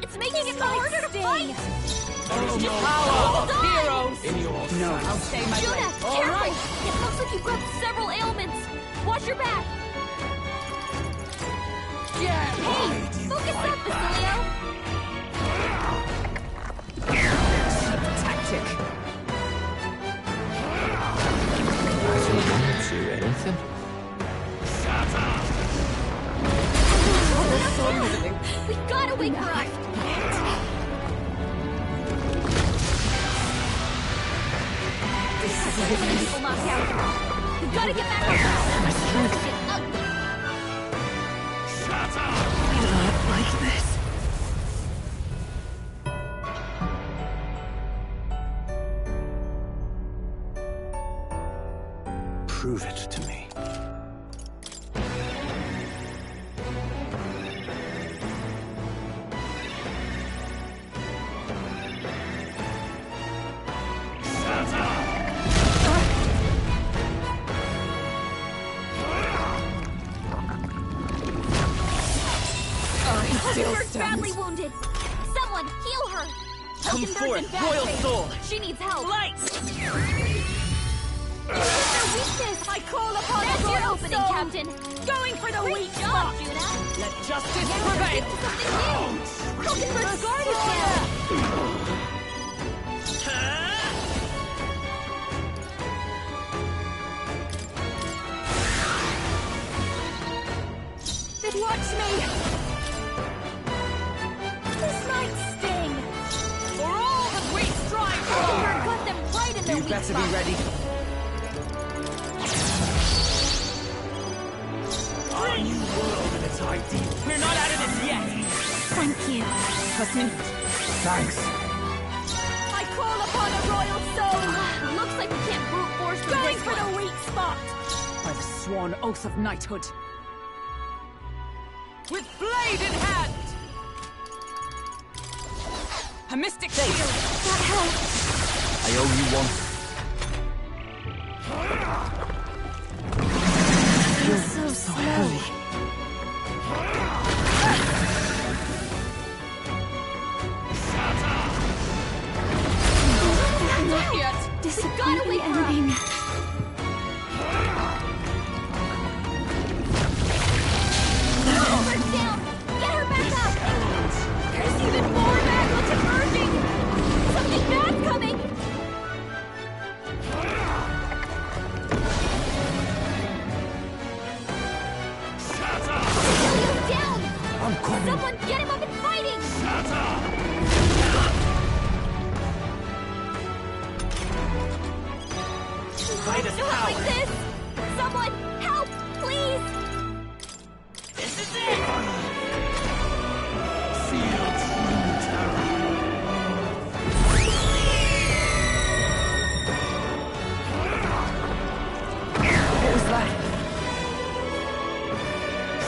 It's making it harder to fight! Power of heroes! No. I'll stay my Yuna, blade. careful! It looks like you've got several ailments! Watch your back! Yeah! Hey! Focus up, Basilio! Tactic. Do anything? We gotta wake her up! Too many people knocked out. We gotta get back on track. Let's get ugly. Not like this. Prove it to me. Hulkenberg's badly wounded. Someone, heal her. Come Hulkenberg's in forth, bad Royal shape. Soul. She needs help. Light! It's their weakness. I call upon That's your opening, Captain. Going for the weak spot, Juna. Let justice Get prevail! into something new. Hulkenberg's guard is down. Watch me! This might sting! For all that we strive for! Hulkenberg got them right in their You weak better spot. be ready. Our new world and its ideals. We're not out of this yet. Thank you. Thanks. I call upon a royal soul! Looks like we can't brute force through Going this for one. the weak spot! By the sworn oath of knighthood. With blade in hand! A mystic shield! That helped. I owe you one. Feels so slow. Not yet! Disappointing ending. Hulkenberg's down! Get her back up! There's even more magmas emerging! Something bad's coming! greatest Not power. like this! Someone, help, please! This is it! Feel true terror. What was that?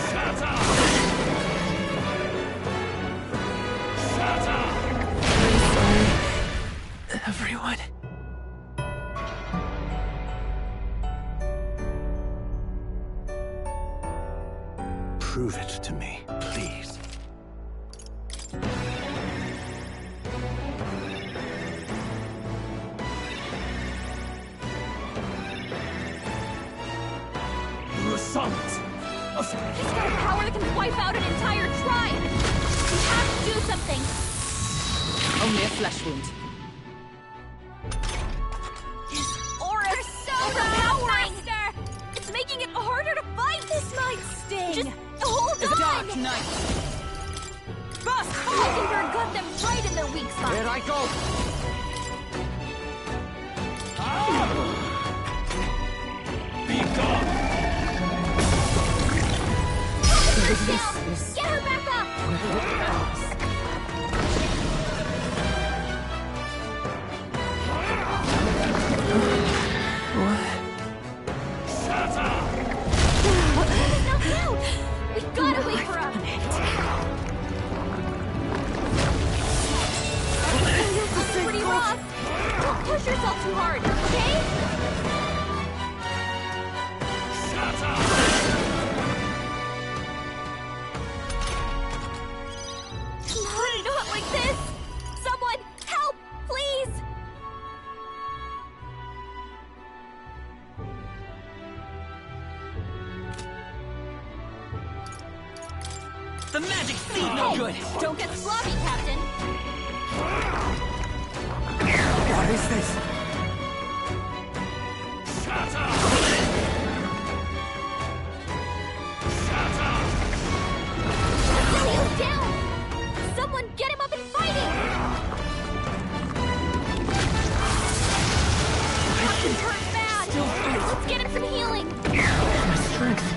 Shatter! Shatter! Everyone. Prove it to me, please. Result of He's got a power that can wipe out an entire tribe! We have to do something! Only a flesh wound. His aura's so overpowering! It's making it harder to fight! This might sting! Just hold on! Dark Knight. Bust! Mockingbird got them right in their weak spot! Here I go! be gone! Mockingbird down! Get her back up! He's knocked out! We gotta wait for him! That's pretty rough! Don't push yourself too hard, okay? Not like this! Someone, help, please! The magic seed no good. Don't get sloppy, Captain! What is this? He's down! Someone get him up and fighting! Captain's hurt bad! Let's get him some healing! My strength.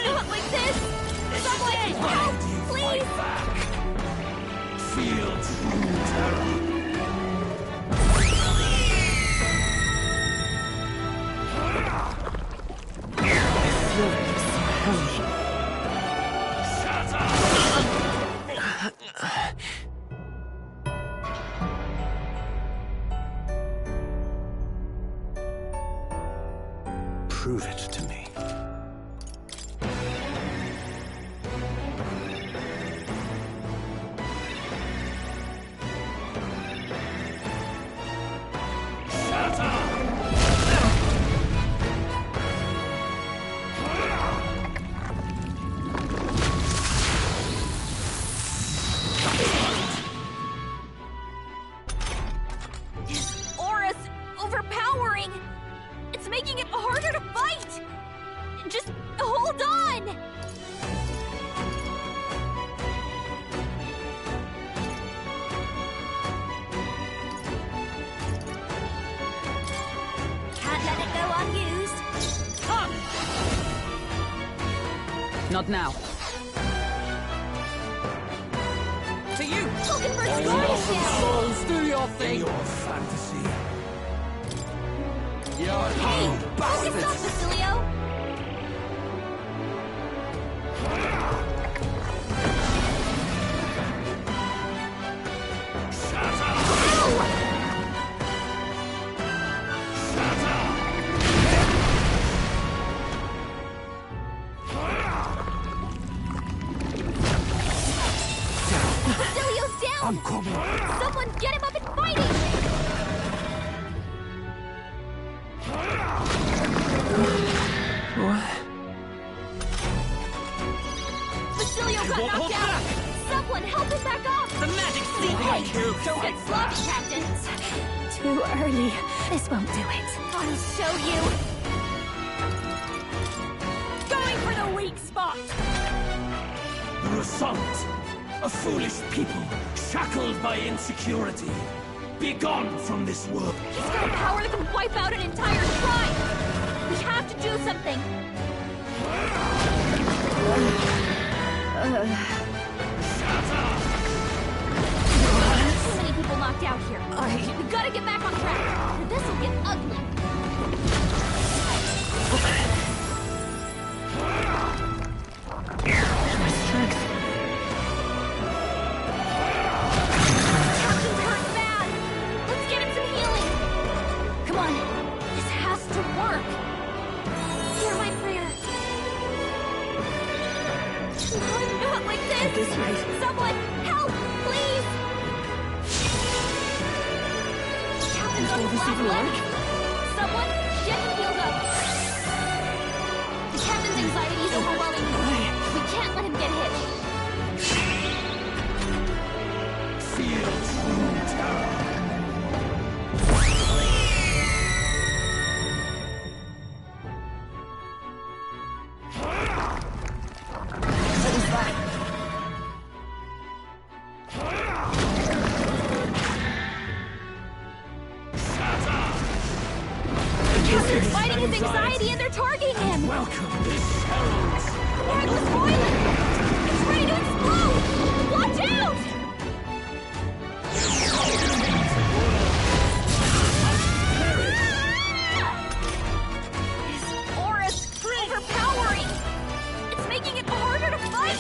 Not like this! Someone, help, please! Feel true terror. Prove it to me. His aura's overpowering! It's making it harder to fight! Just hold on! Can't let it go unused. Come! Not now. To you! Mockingbird Squad down! Souls, do your thing! Your fantasy. You're Hey, old focus bastards! up, Basilio! Basilio's down! I'm coming! Someone get him up and fighting! Basilio got won't hold knocked out! Someone help him back up! The magic seed Hey, no good. don't get sloppy, Captain! Too early. This won't do it. I'll show you! Going for the weak spot! Result A foolish people, shackled by insecurity. Be gone from this world. He's got power that can wipe out an entire tribe! We have to do something! Too many people knocked out here. We gotta get back on track, or this'll get ugly. My strength. Captain's hurt bad! Let's get him some healing! Come on, this has to work! Hear my prayer. No, not like this! Someone, help, please! Captain's on his last leg! Someone, get him healed up! The captain's anxiety is overwhelming me. We can't let him get hit. Feel true terror. Captain's fighting his anxiety and they're targeting him! Welcome, this heralds. We're at the toilet! It's ready to explode! Watch out! His aura's overpowering! It's making it harder to fight!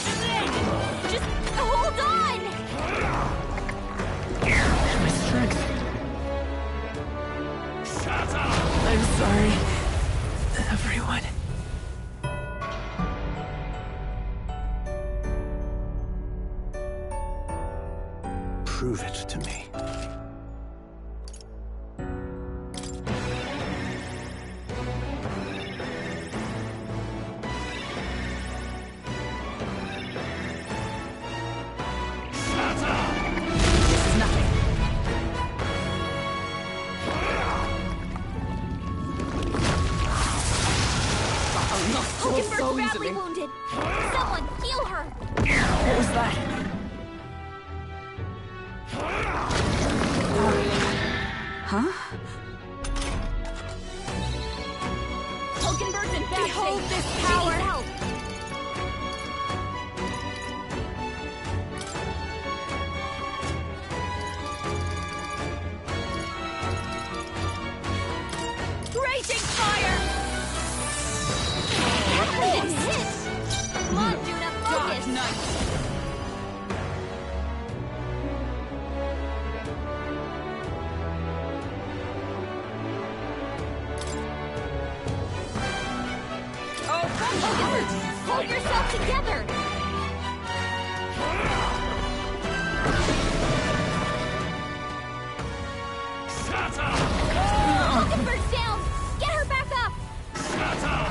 Just hold on! My strength. Shut up! I'm sorry, everyone. Prove it to me. This is nothing. Hulkenberg's badly wounded! Someone, heal her! What was that? Huh? Hulkenberg's in bad Behold shape. this She power. needs help. Raging fire! That didn't hit! Come on, Juna, Dark focus! Knight. Oh, Hulkenberg, hold yourself together! Shut up! Hulkenberg's down! Get her back up! Shut up!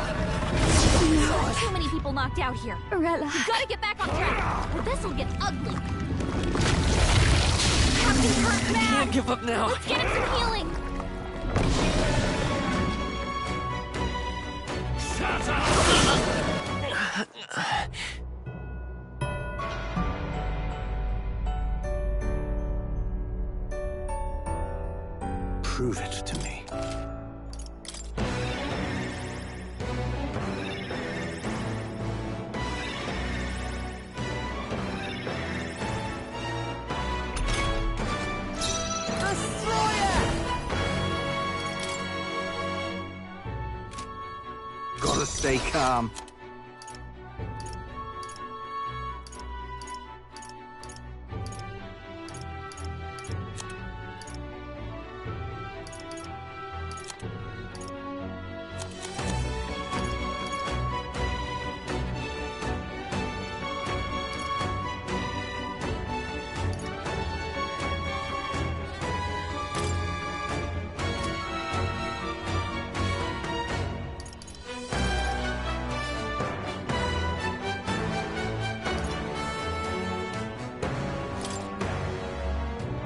Too many people knocked out here. Arella. We gotta get back on track, or this'll get ugly. Captain's hurt bad! Can't give up now. Let's get him some healing! Shut up! Prove it to me. Gotta stay calm.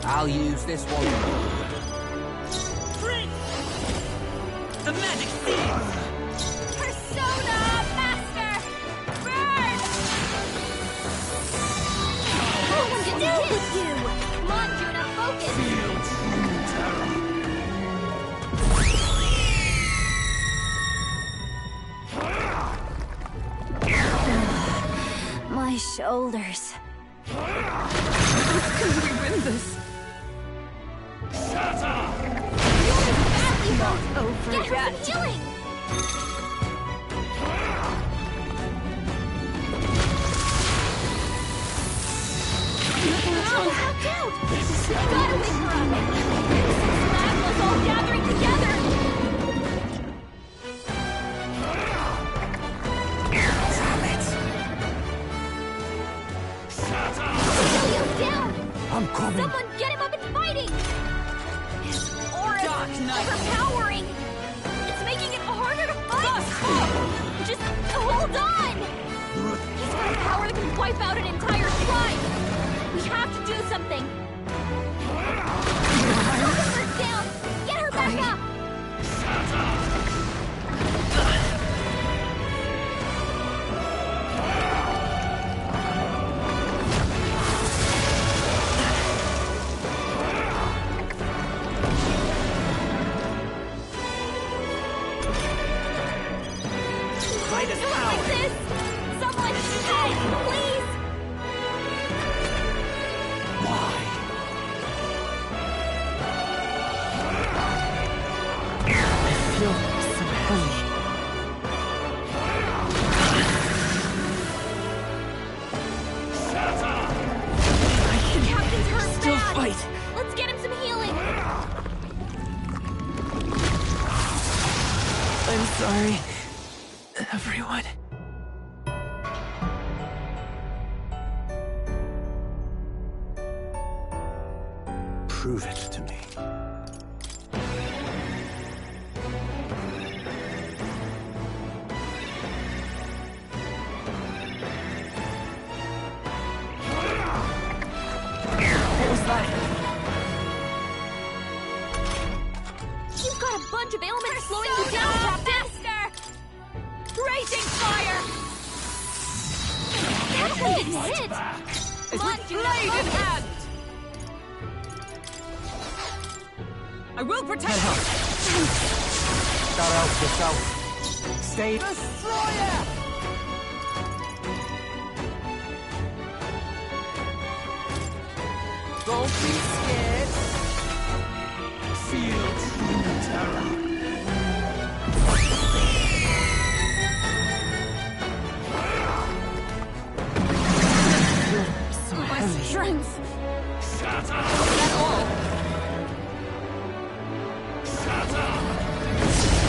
I'll use this one. The magic seed! Persona Master! Burn! out with you! Come on, Juna, focus! Feel true terror. My shoulders. Can we win this? Shut up! Over Get her yet. some healing! Knocked out! Gotta wake her up! Magma's all gathering together! Helios down! I'm coming. Someone get him up and fighting! His aura's Dark Knight. overpowering! It's making it harder to fight! Just hold on! He's got a power that can wipe out an entire tribe! We have to do something! Her down! Get her back up! Fight us Do it out! like this! Someone help, please! I feel so heavy. The captain's hurt Still bad! fight. Let's get him some healing! I'm sorry, everyone. Prove it to me. What was that? You've got a bunch of ailments slowing you down, Captain! Raging fire! Captain didn't hit! It's Come on, with Juna, blade in focus. hand! I will protect you! Got out yourself. Stay. Destroyer! Don't be scared. Feel true terror. My strength! Shut up! That's all! Shut up!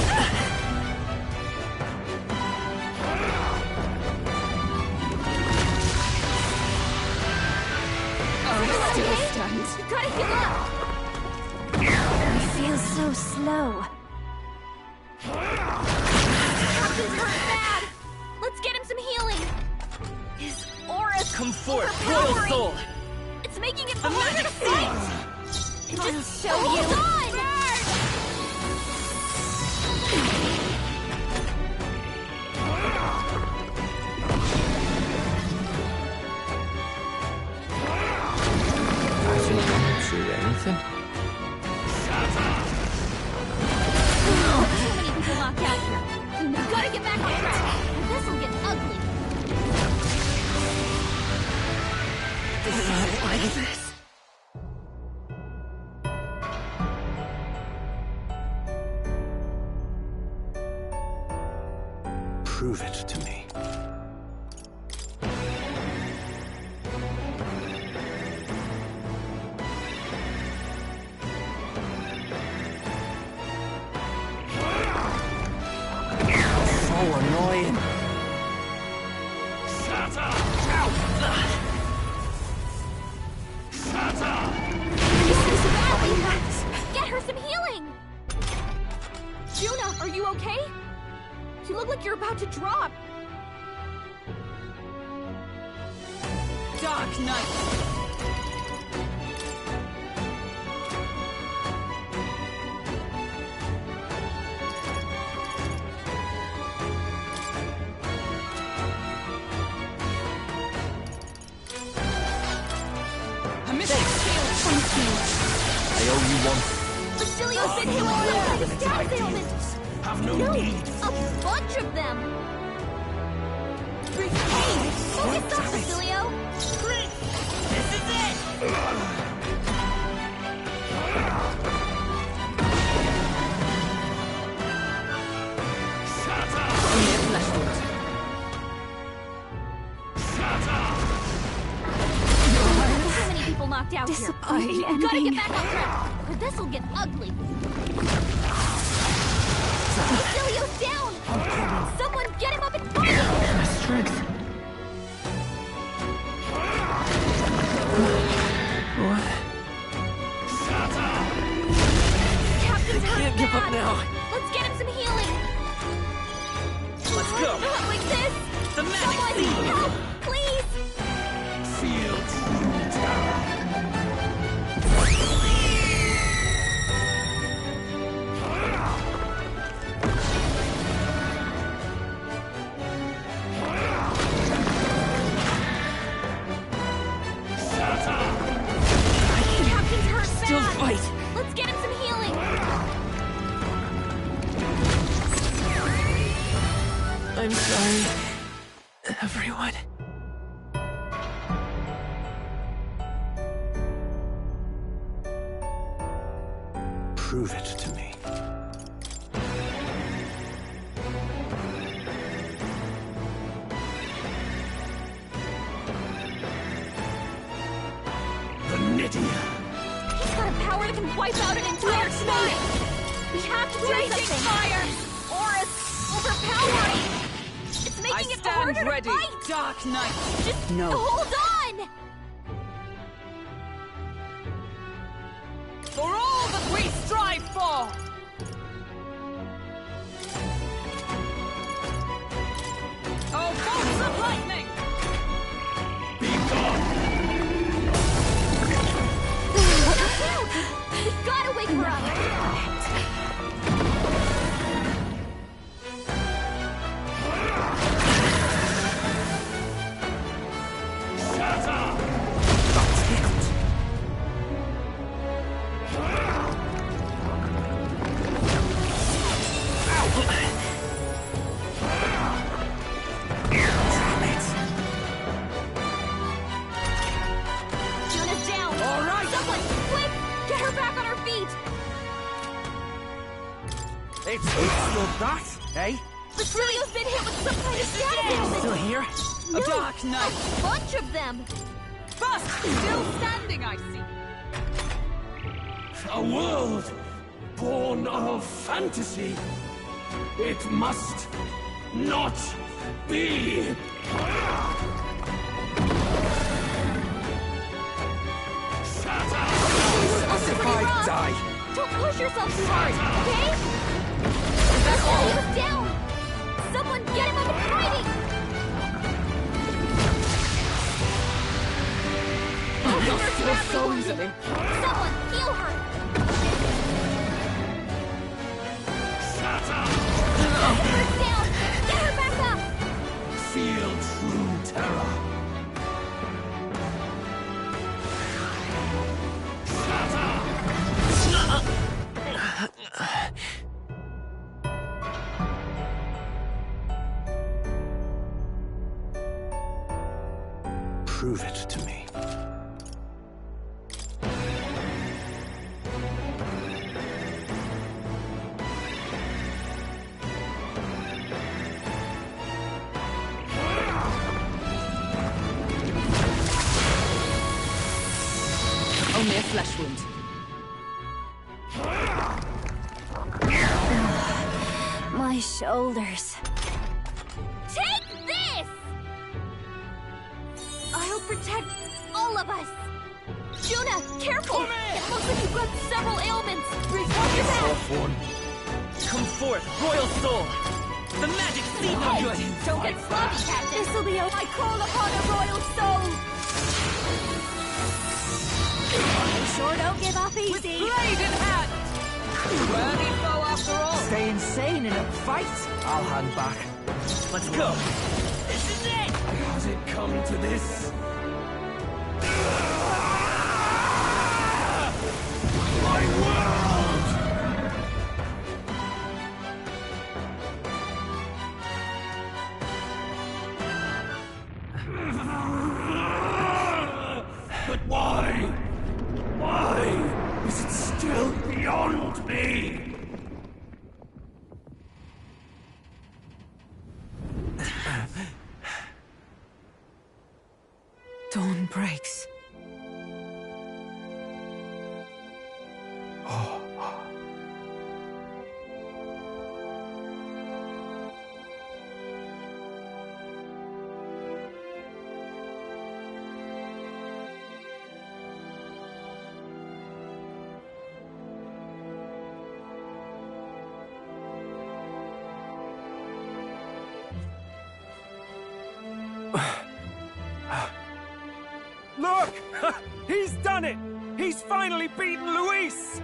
Still stunned. You gotta heal up! I feel so slow. Captain's hurt bad! Let's get him some healing! His aura's Come forth, overpowering. royal soul! It's making it harder to fight! Just show you! Hold on! I think I can do anything. Too many people knocked out here. You gotta get back on track. Or this'll get ugly. Not like this. Prove it to me. So annoying. Shut up! Shut up! This is badly hurt. Get her some healing. Juna, are you okay? You look like you're about to drop. Dark Knight! I owe you one. Basilio's been hit with some kind of status ailment! Have no need. A bunch of them! Hey! Focus up, Basilio! This is it! So many people knocked out here. Disappointing Gotta get ending. back on track, or this'll get ugly. Basilio's down! Someone get him up and fight! My strength. What? Captain's hurt Can't give up bad. now. Let's get him some healing. Let's go. Not like this. The magic Someone seed. help, please. Feel true terror. Captain's hurt Still bad. fight. Let's get him some healing. I'm sorry, everyone. Prove it to me. The Nidia. He's got a power that can wipe out an entire space. We have to do something. Fire. Aura's overpowering. It's making I it stand harder ready, to fight. Dark Knight. Just No. hold on. For all that we strive for! Oh, bolts of lightning! We've got to wake her up. Juna's down. All right. Someone, quick, get her back on her feet. It's your that, eh? Basilio's been hit with some kind of status ailment. Still here? No, Dark Knight. a bunch of them. First, still standing, I see. A world born of fantasy. It must not be. Also pretty rough. Die. Don't push yourself too hard, okay? Basilio's down. Someone get him up and fighting. So easily. Someone heal her. Her's down. Get her back up. Feel true terror. Prove it to me. Only a flesh wound. My shoulders. Take this! I'll protect all of us. Juna, careful! It looks like you've got several ailments. Watch your back. Come forth, royal soul! The magic seed no Hey, good! don't get sloppy, Captain. This'll be I call upon a royal soul. Sure don't give up With easy. blade in hand! Worthy foe after all. Stay insane in a fight. I'll hang back. Let's go! This is it! Has it come to this? But why? Why is it still beyond me? Dawn breaks. Look! He's done it! He's finally beaten Luis!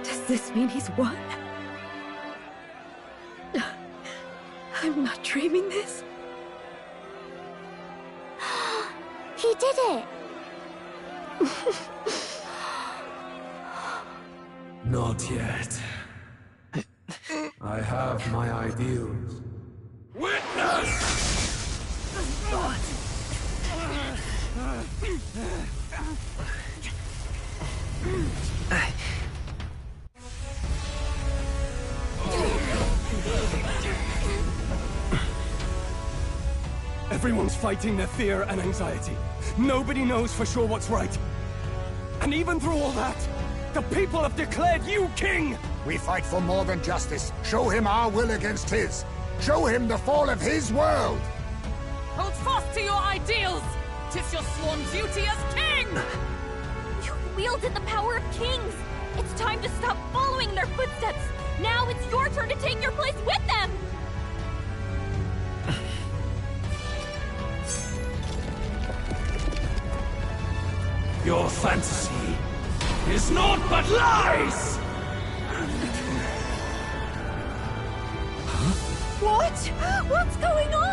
Does this mean he's won? I'm not dreaming this. He did it! Not yet. I have my ideals. Witness! Everyone's fighting their fear and anxiety. Nobody knows for sure what's right. And even through all that, the people have declared you king! We fight for more than justice. Show him our will against his. Show him the fall of his world! Hold fast to your ideals! 'Tis your sworn duty as king! You've wielded the power of kings! It's time to stop following in their footsteps! Now it's your turn to take your place with them! Your fantasy is naught but lies! What? What's going on?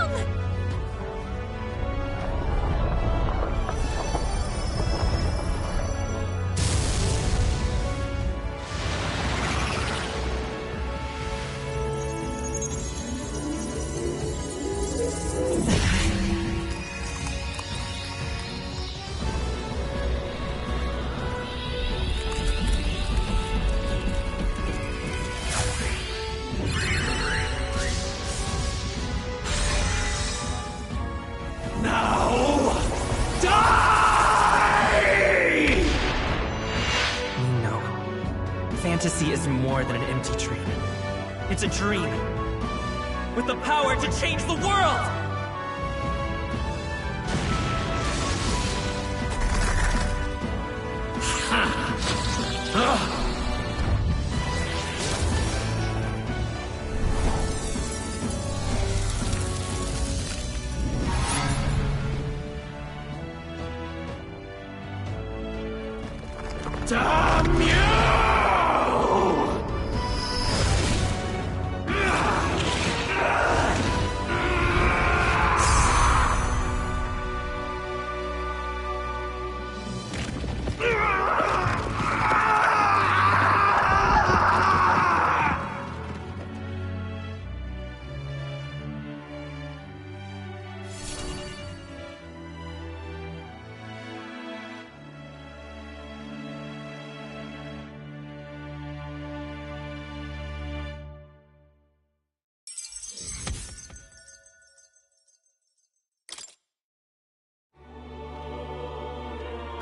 Fantasy is more than an empty dream. It's a dream with the power to change the world! Damn you!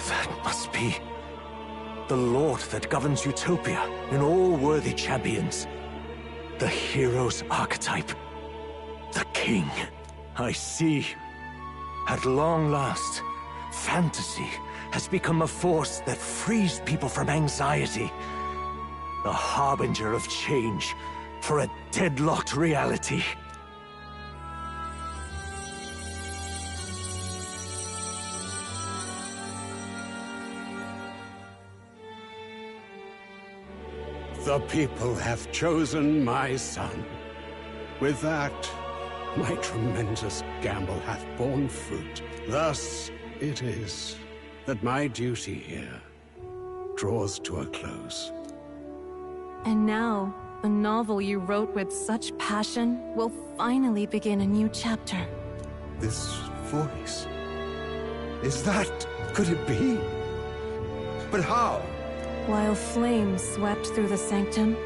That must be the Lord that governs Utopia in all worthy champions. The hero's archetype. The king. I see. At long last, fantasy has become a force that frees people from anxiety. A harbinger of change for a deadlocked reality. The people have chosen my son. With that, my tremendous gamble hath borne fruit. Thus it is that my duty here draws to a close. And now, the novel you wrote with such passion will finally begin a new chapter. This voice... is that... could it be? But how? While flames swept through the sanctum,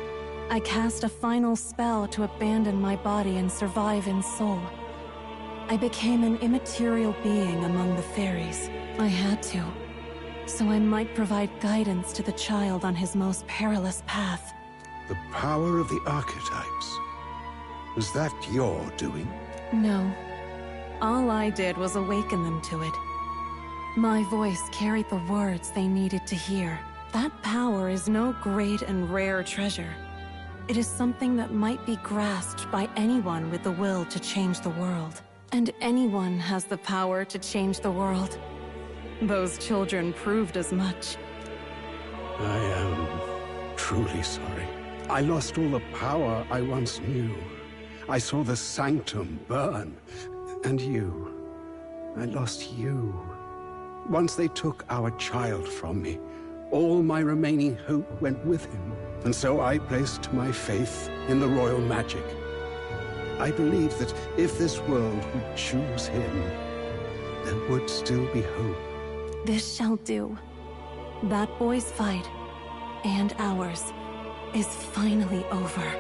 I cast a final spell to abandon my body and survive in soul. I became an immaterial being among the fairies. I had to, so I might provide guidance to the child on his most perilous path. The power of the archetypes. Was that your doing? No. All I did was awaken them to it. My voice carried the words they needed to hear. That power is no great and rare treasure. It is something that might be grasped by anyone with the will to change the world. And anyone has the power to change the world. Those children proved as much. I am truly sorry. I lost all the power I once knew. I saw the sanctum burn. And you. I lost you. Once they took our child from me, all my remaining hope went with him. And so I placed my faith in the royal magic. I believed that if this world would choose him, there would still be hope. This shall do. That boy's fight, and ours, is finally over.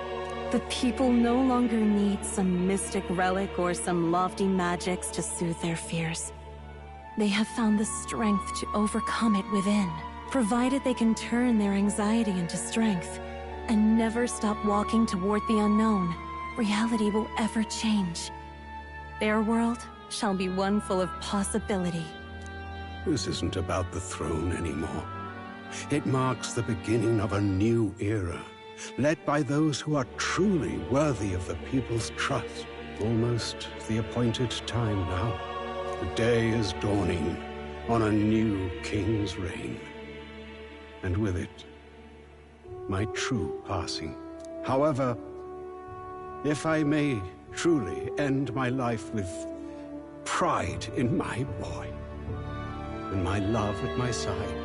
The people no longer need some mystic relic or some lofty magics to soothe their fears. They have found the strength to overcome it within, provided they can turn their anxiety into strength, and never stop walking toward the unknown. Reality will ever change. Their world shall be one full of possibility. This isn't about the throne anymore. It marks the beginning of a new era, led by those who are truly worthy of the people's trust. Almost the appointed time now. The day is dawning on a new king's reign. And with it, my true passing. However, if I may truly end my life with pride in my boy, and my love at my side,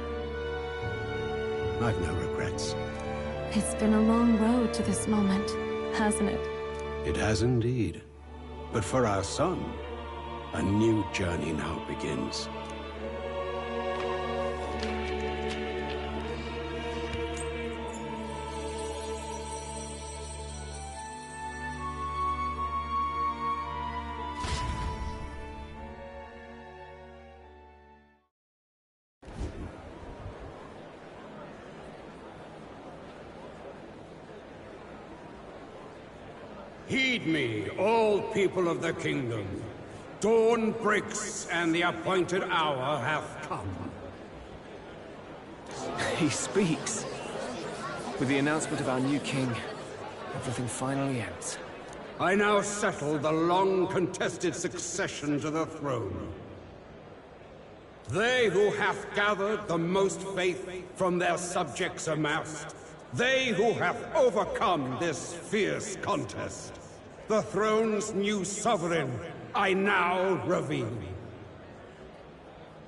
I've no regrets. It's been a long road to this moment, hasn't it? It has indeed. But for our son, a new journey now begins. Heed me, all people of the kingdom. Dawn breaks, and the appointed hour hath come. He speaks. With the announcement of our new king, everything finally ends. I now settle the long-contested succession to the throne. They who have gathered the most faith from their subjects amassed, they who have overcome this fierce contest, the throne's new sovereign, I now reveal.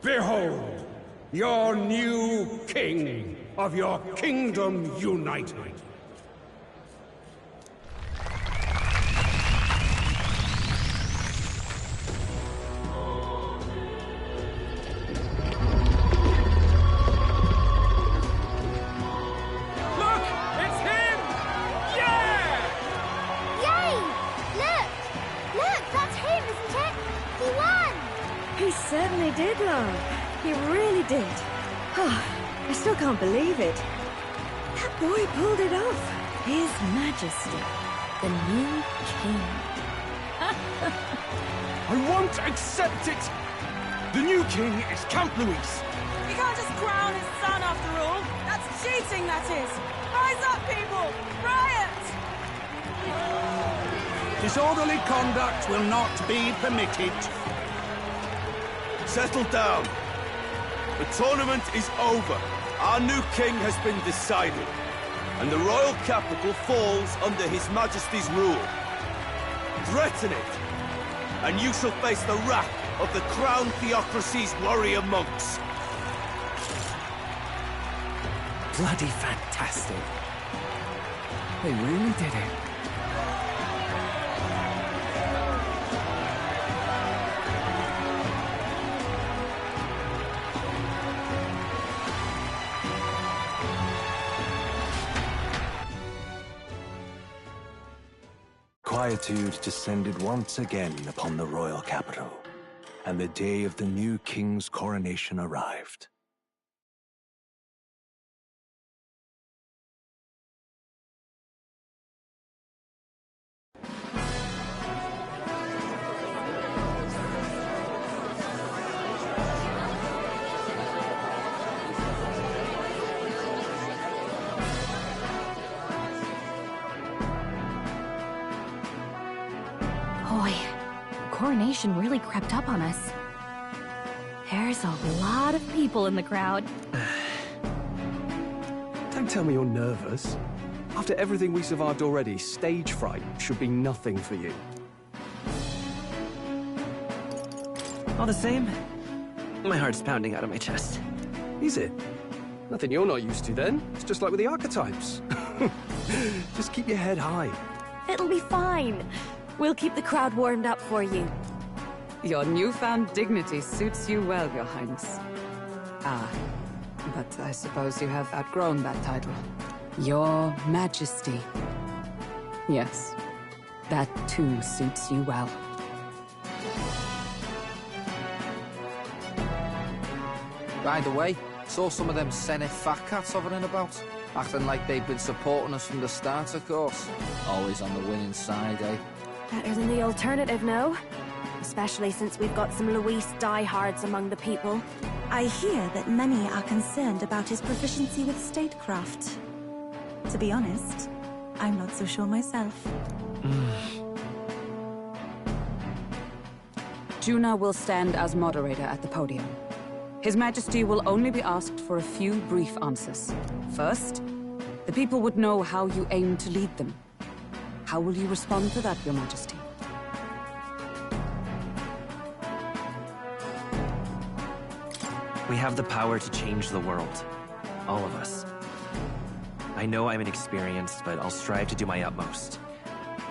Behold, your new king of your kingdom united. Certainly did, love. He really did. Oh, I still can't believe it. That boy pulled it off. His Majesty, the new king. I won't accept it! The new king is Count Luis. You can't just crown his son after all. That's cheating, that is. Rise up, people! Riot! Disorderly conduct will not be permitted. Settle down. The tournament is over. Our new king has been decided, and the royal capital falls under His Majesty's rule. Threaten it, and you shall face the wrath of the Crown Theocracy's warrior monks. bloody fantastic. They really did it. Quietude descended once again upon the royal capital, and the day of the new king's coronation arrived. Boy, coronation really crept up on us. There's a lot of people in the crowd. Don't tell me you're nervous. After everything we survived already, stage fright should be nothing for you. All the same, my heart's pounding out of my chest. Is it? Nothing you're not used to then. It's just like with the archetypes. Just keep your head high. It'll be fine. We'll keep the crowd warmed up for you. Your newfound dignity suits you well, Your Highness. Ah, but I suppose you have outgrown that title. Your Majesty. Yes, that too suits you well. By the way, saw some of them Senate fat cats hovering about, acting like they've been supporting us from the start, of course. Always on the winning side, eh? Better than the alternative, no? Especially since we've got some Luis diehards among the people. I hear that many are concerned about his proficiency with statecraft. To be honest, I'm not so sure myself. Juna will stand as moderator at the podium. His Majesty will only be asked for a few brief answers. First, the people would know how you aim to lead them. How will you respond to that, Your Majesty? We have the power to change the world. All of us. I know I'm inexperienced, but I'll strive to do my utmost.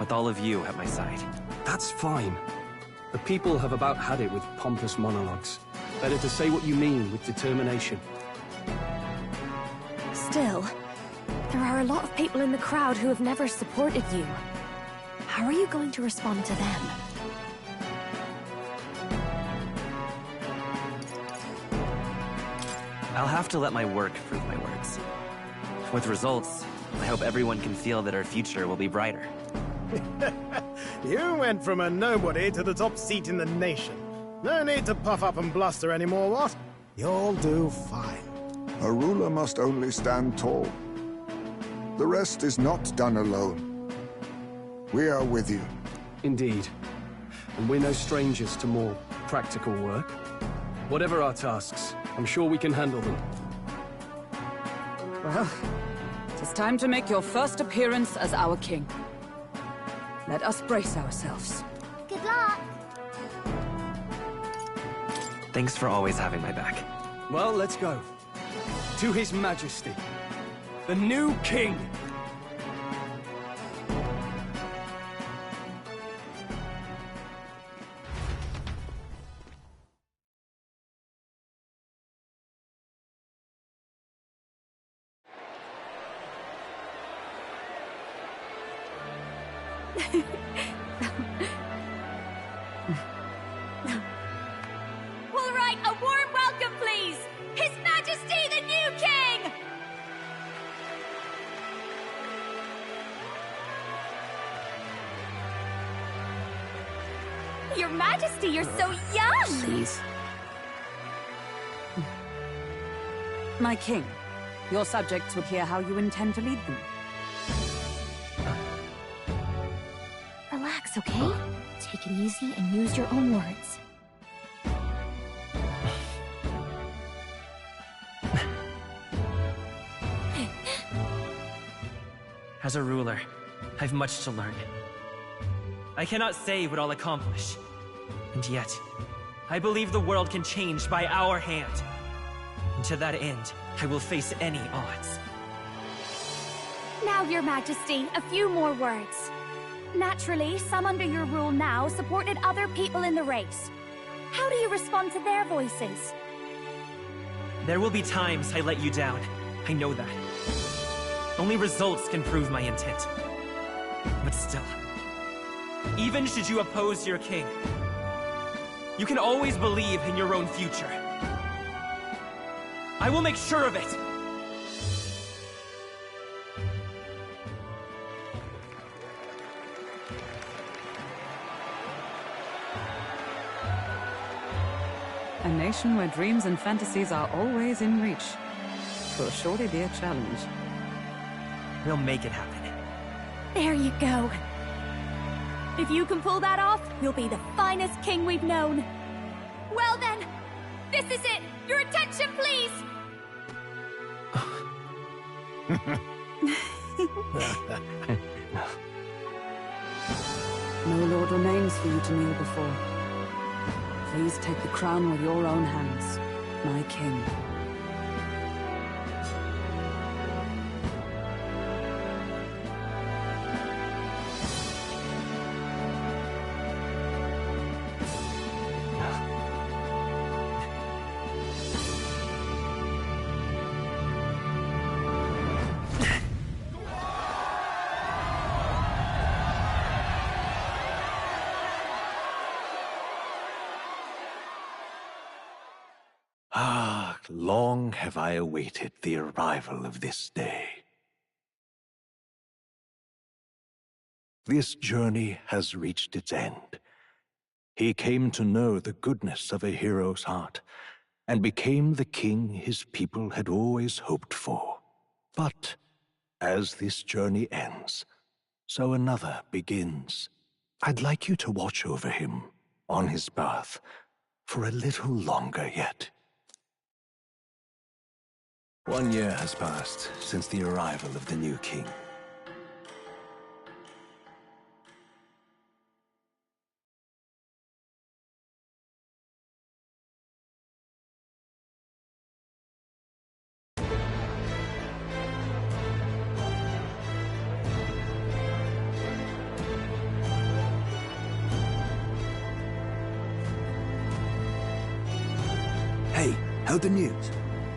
With all of you at my side. That's fine. The people have about had it with pompous monologues. Better to say what you mean with determination. Still, there are a lot of people in the crowd who have never supported you. How are you going to respond to them? I'll have to let my work prove my words. With results, I hope everyone can feel that our future will be brighter. You went from a nobody to the top seat in the nation. No need to puff up and bluster anymore, what? You'll do fine. A ruler must only stand tall. The rest is not done alone. We are with you. Indeed. And we're no strangers to more practical work. Whatever our tasks, I'm sure we can handle them. Well, it is time to make your first appearance as our king. Let us brace ourselves. Good luck! Thanks for always having my back. Well, let's go. To His Majesty, the new king! All right, a warm welcome, please! His Majesty, the new king! Your Majesty, you're so young! Please. My king, your subjects will hear how you intend to lead them. Relax, okay? Take it easy and use your own words. As a ruler, I've much to learn. I cannot say what I'll accomplish. And yet, I believe the world can change by our hand. And to that end, I will face any odds. Now, Your Majesty, a few more words. Naturally, some under your rule now supported other people in the race. How do you respond to their voices? There will be times I let you down. I know that. Only results can prove my intent. But still, even should you oppose your king, you can always believe in your own future. I will make sure of it! A nation where dreams and fantasies are always in reach. Will surely be a challenge. We'll make it happen. There you go. If you can pull that off, you'll be the finest king we've known. Well then, this is it! Your attention, please! No lord remains for you to kneel before. Please take the crown with your own hands, my king. Long have I awaited the arrival of this day. This journey has reached its end. He came to know the goodness of a hero's heart, and became the king his people had always hoped for. But as this journey ends, so another begins. I'd like you to watch over him on his path for a little longer yet. 1 year has passed since the arrival of the new king. Hey, heard the news?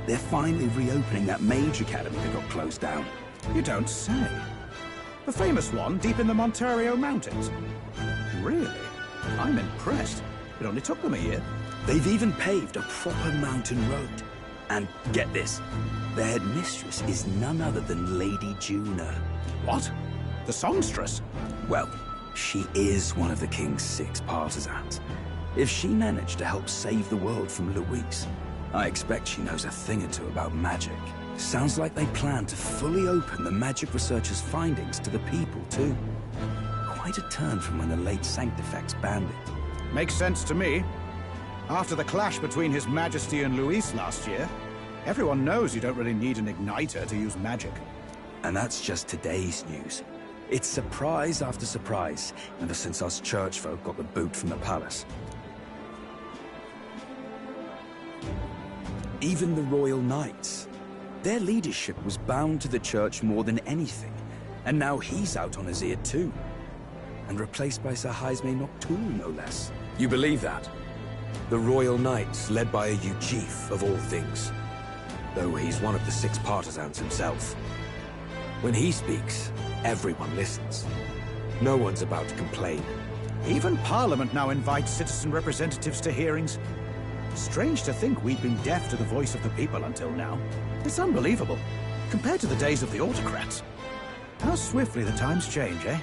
They're finally reopening that mage academy that got closed down. You don't say. The famous one deep in the Montario Mountains. Really? I'm impressed. It only took them a year. They've even paved a proper mountain road. And get this, the headmistress is none other than Lady Juna. What? The songstress? Well, she is one of the king's 6 partisans. If she managed to help save the world from Luis, I expect she knows a thing or two about magic. Sounds like they plan to fully open the magic researchers' findings to the people, too. Quite a turn from when the late Sanctifex banned it. Makes sense to me. After the clash between His Majesty and Luis last year, everyone knows you don't really need an igniter to use magic. And that's just today's news. It's surprise after surprise, ever since us churchfolk got the boot from the palace. Even the Royal Knights. Their leadership was bound to the church more than anything, and now he's out on his ear too. And replaced by Sir Jaime Noctul, no less. You believe that? The Royal Knights, led by a Ujif of all things. Though he's one of the 6 partisans himself. When he speaks, everyone listens. No one's about to complain. Even Parliament now invites citizen representatives to hearings. Strange to think we'd been deaf to the voice of the people until now. It's unbelievable, compared to the days of the autocrats. How swiftly the times change, eh?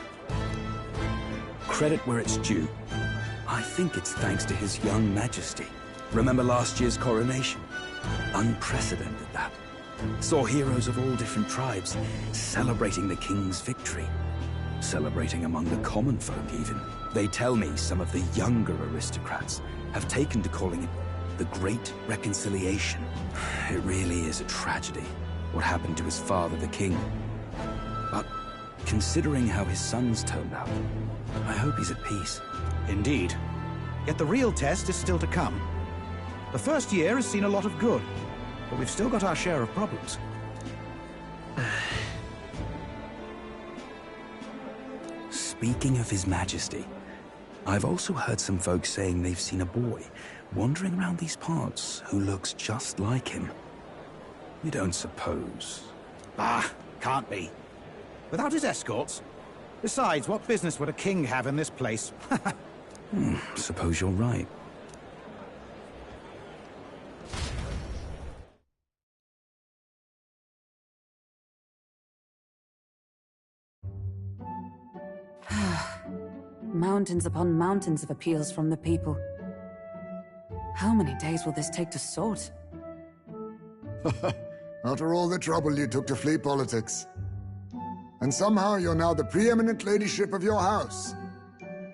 Credit where it's due. I think it's thanks to His young Majesty. Remember last year's coronation? Unprecedented, that. Saw heroes of all different tribes celebrating the king's victory. Celebrating among the common folk, even. They tell me some of the younger aristocrats have taken to calling it the Great Reconciliation. It really is a tragedy, what happened to his father, the king. But considering how his sons turned out, I hope he's at peace. Indeed. Yet the real test is still to come. The first year has seen a lot of good, but we've still got our share of problems. Speaking of His Majesty, I've also heard some folks saying they've seen a boy wandering around these parts who looks just like him. You don't suppose? Ah, can't be. Without his escorts? Besides, what business would a king have in this place? Suppose you're right. Mountains upon mountains of appeals from the people. How many days will this take to sort? After all the trouble you took to flee politics. And somehow you're now the preeminent ladyship of your house.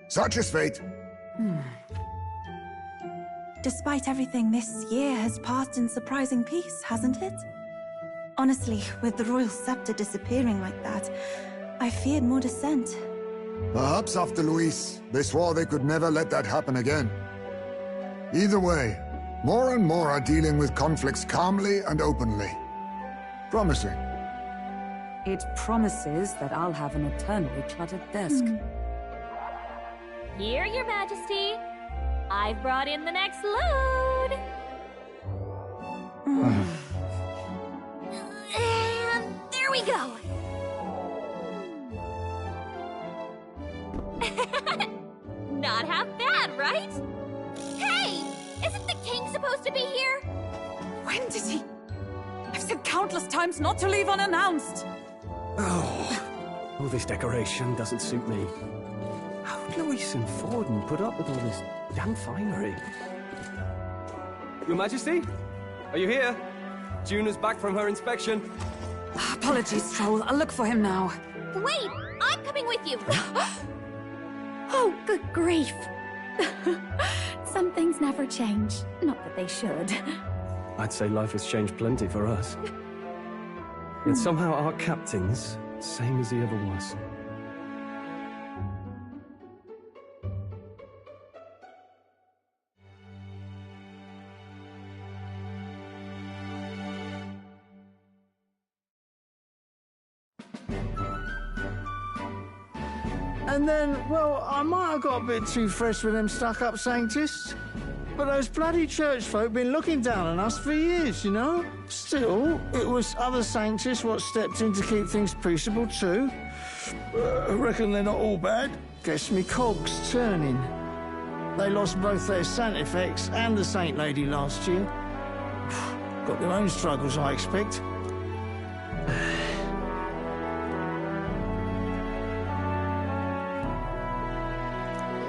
Such is fate. Despite everything, this year has passed in surprising peace, hasn't it? Honestly, with the royal scepter disappearing like that, I feared more dissent. Perhaps after Luis, they swore they could never let that happen again. Either way, more and more are dealing with conflicts calmly and openly. Promising. It promises that I'll have an eternally cluttered desk. Here, Your Majesty. I've brought in the next load. And there we go. Not half bad, right? Hey! Isn't the king supposed to be here? When did he? I've said countless times not to leave unannounced. Oh, this decoration doesn't suit me. How would Luis and Forden put up with all this damn finery? Your Majesty? Are you here? Juna's back from her inspection. Apologies, Troll. I'll look for him now. Wait! I'm coming with you! Oh, good grief. Some things never change. Not that they should. I'd say life has changed plenty for us. Yet somehow our captain's same as he ever was. And then, well, I might have got a bit too fresh with them stuck-up Sanctists. But those bloody church folk been looking down on us for years, you know? Still, it was other Sanctists what stepped in to keep things peaceable too. I reckon they're not all bad. Guess me cogs turning. They lost both their Santifex and the Saint Lady last year. Got their own struggles, I expect.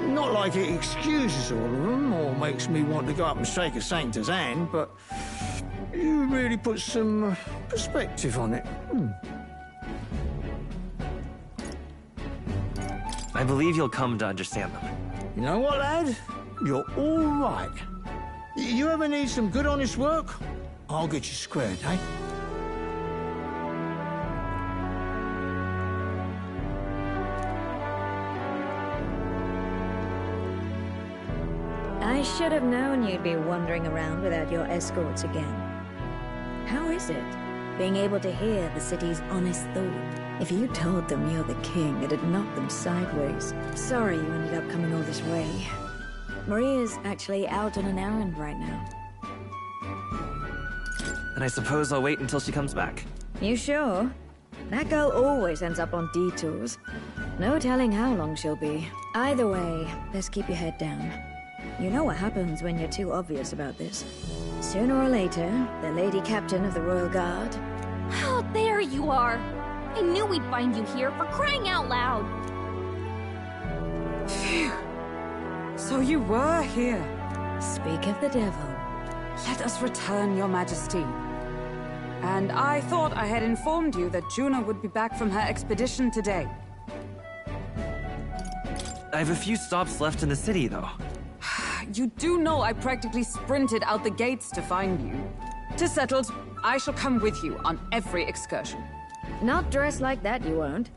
Not like it excuses all of them, or makes me want to go up and shake a Sanctor's hand, but you really put some perspective on it. I believe you'll come to understand them. You know what, lad? You're all right. You ever need some good, honest work? I'll get you squared, eh? I should have known you'd be wandering around without your escorts again. How is it, being able to hear the city's honest thought? If you told them you're the king, it'd knock them sideways. Sorry you ended up coming all this way. Maria's actually out on an errand right now. And I suppose I'll wait until she comes back. You sure? That girl always ends up on detours. No telling how long she'll be. Either way, best keep your head down. You know what happens when you're too obvious about this. Sooner or later, the Lady Captain of the Royal Guard... Oh, there you are! I knew we'd find you here, for crying out loud! Phew. So you were here. Speak of the devil. Let us return, Your Majesty. And I thought I had informed you that Juna would be back from her expedition today. I have a few stops left in the city, though. You do know I practically sprinted out the gates to find you. 'Tis settled. I shall come with you on every excursion. Not dressed like that, you won't.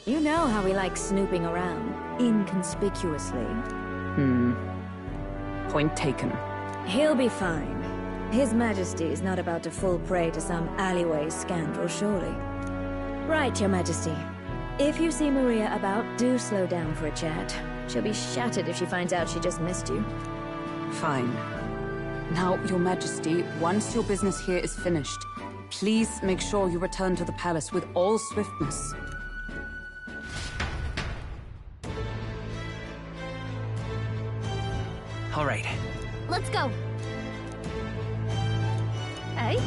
You know how we like snooping around, inconspicuously. Point taken. He'll be fine. His Majesty is not about to fall prey to some alleyway scandal, surely. Right, Your Majesty. If you see Maria about, do slow down for a chat. She'll be shattered if she finds out she just missed you. Fine. Now, Your Majesty, once your business here is finished, please make sure you return to the palace with all swiftness. All right. Let's go. Eh?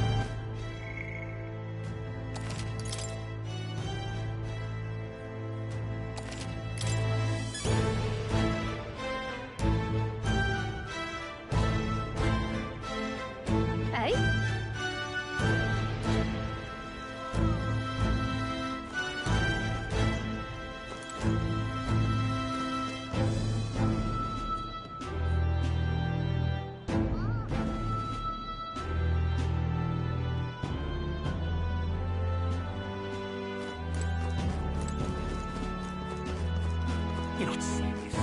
You're not serious.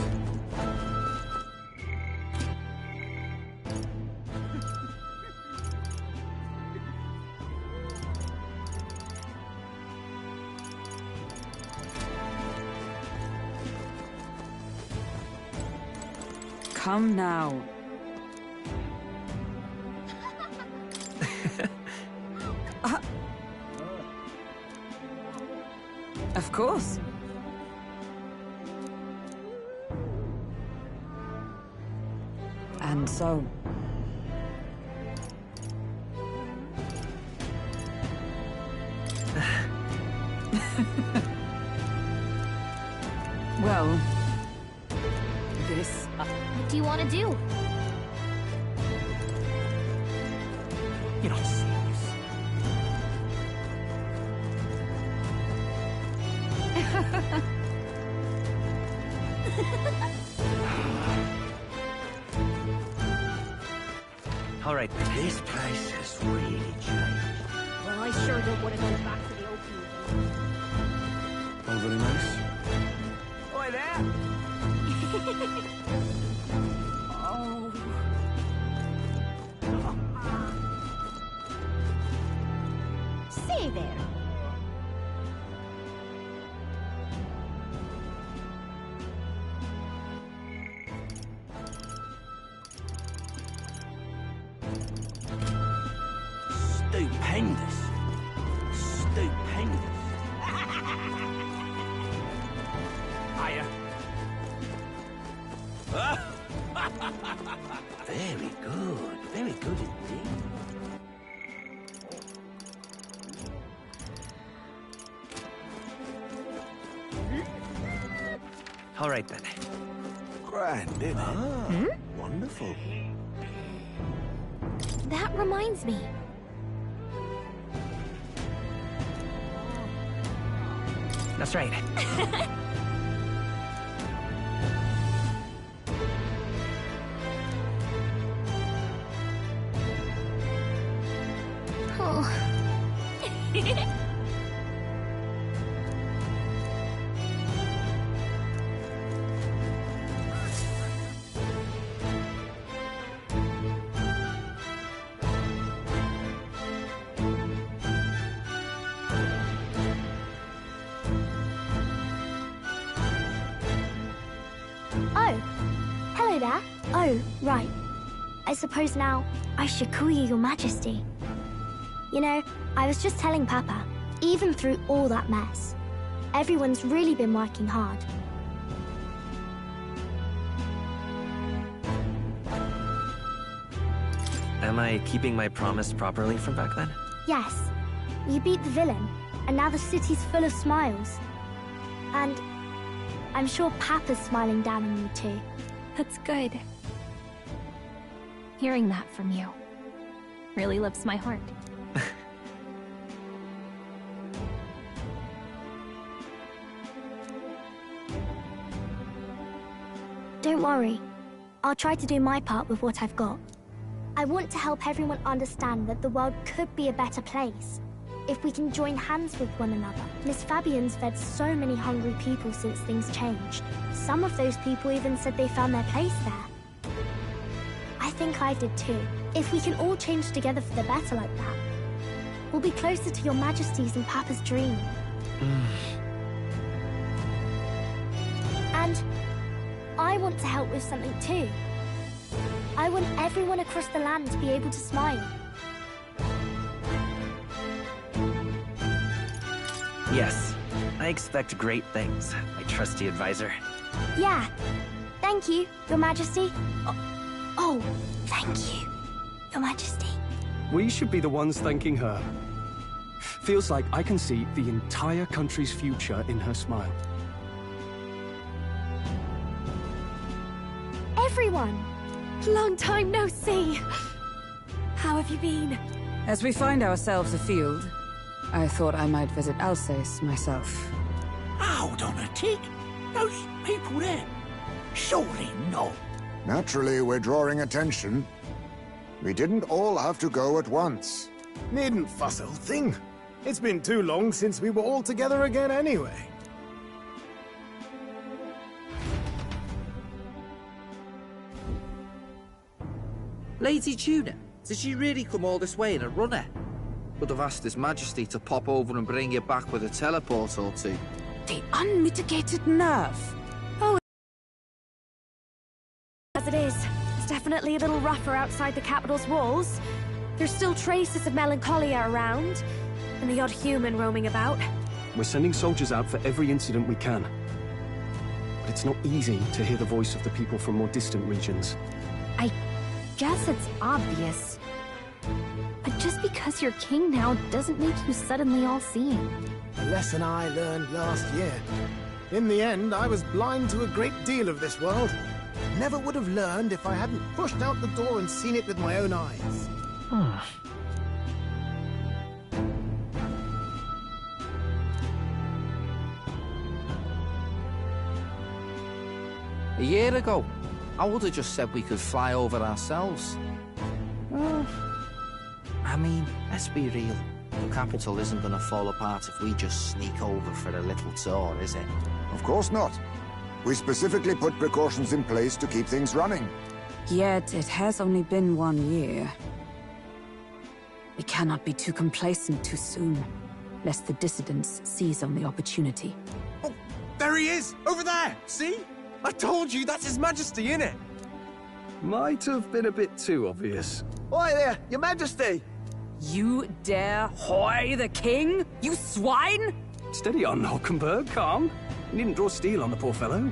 Come now. Of course. And so... well... this... What do you want to do? You're not serious. All right. This place has really changed. Well, I sure don't want to go back to the opium. All very nice. Oi there! Oh. Say there. Stupendous. Stupendous. Hiya. Very good. Very good indeed. All right then. Grand, isn't it? Wonderful. That reminds me. That's right. Oh. Oh, hello there. Oh, right. I suppose now I should call you Your Majesty. You know, I was just telling Papa, even through all that mess, everyone's really been working hard. Am I keeping my promise properly from back then? Yes, you beat the villain, and now the city's full of smiles. And I'm sure Papa's smiling down on you too. That's good. Hearing that from you really lifts my heart. Don't worry. I'll try to do my part with what I've got. I want to help everyone understand that the world could be a better place if we can join hands with one another. Miss Fabian's fed so many hungry people since things changed. Some of those people even said they found their place there. I think I did too. If we can all change together for the better like that, we'll be closer to Your Majesty's and Papa's dream. And I want to help with something too. I want everyone across the land to be able to smile. Yes, I expect great things, my trusty advisor. Yeah. Thank you, Your Majesty. Oh, thank you, Your Majesty. We should be the ones thanking her. Feels like I can see the entire country's future in her smile. Everyone! Long time no see! How have you been? As we find ourselves afield, I thought I might visit Alsace myself. Hold on a tick. Those people there. Surely not. Naturally, we're drawing attention. We didn't all have to go at once. Needn't fuss, old thing. It's been too long since we were all together again anyway. Lady Tuna, did you really come all this way in a runner? Would have asked His Majesty to pop over and bring you back with a teleport or two. The unmitigated nerve. Oh, as it is, it's definitely a little rougher outside the capital's walls. There's still traces of melancholia around, and the odd human roaming about. We're sending soldiers out for every incident we can. But it's not easy to hear the voice of the people from more distant regions. I guess it's obvious. But just because you're king now doesn't make you suddenly all-seeing. A lesson I learned last year. In the end, I was blind to a great deal of this world. Never would have learned if I hadn't pushed out the door and seen it with my own eyes. A year ago, I would have just said we could fly over ourselves. Well, I mean, let's be real. The capital isn't going to fall apart if we just sneak over for a little tour, is it? Of course not. We specifically put precautions in place to keep things running. Yet it has only been 1 year. We cannot be too complacent too soon, lest the dissidents seize on the opportunity. Oh, there he is! Over there! See? I told you, that's His Majesty, innit? Might have been a bit too obvious. Oi there, Your Majesty! You dare hoy the king? You swine! Steady on, Hulkenberg, calm. You needn't draw steel on the poor fellow.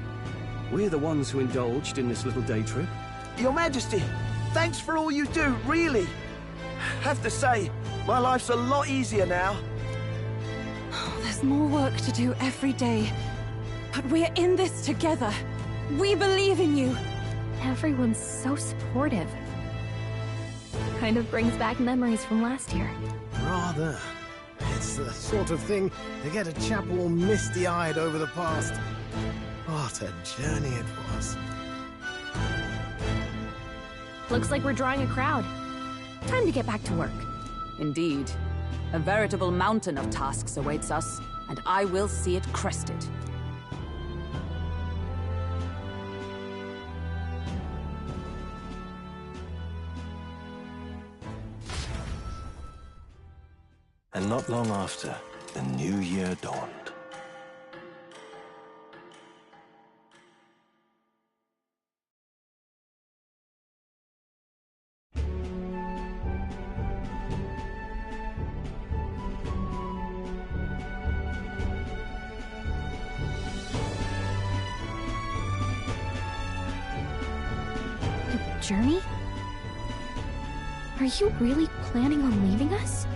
We're the ones who indulged in this little day trip. Your Majesty, thanks for all you do, really. Have to say, my life's a lot easier now. There's more work to do every day. But we're in this together. We believe in you. Everyone's so supportive. Kind of brings back memories from last year. Rather. It's the sort of thing to get a chap all misty-eyed over the past. What a journey it was. Looks like we're drawing a crowd. Time to get back to work. Indeed. A veritable mountain of tasks awaits us, and I will see it crested. And not long after, the new year dawned. Journey? Are you really planning on leaving us?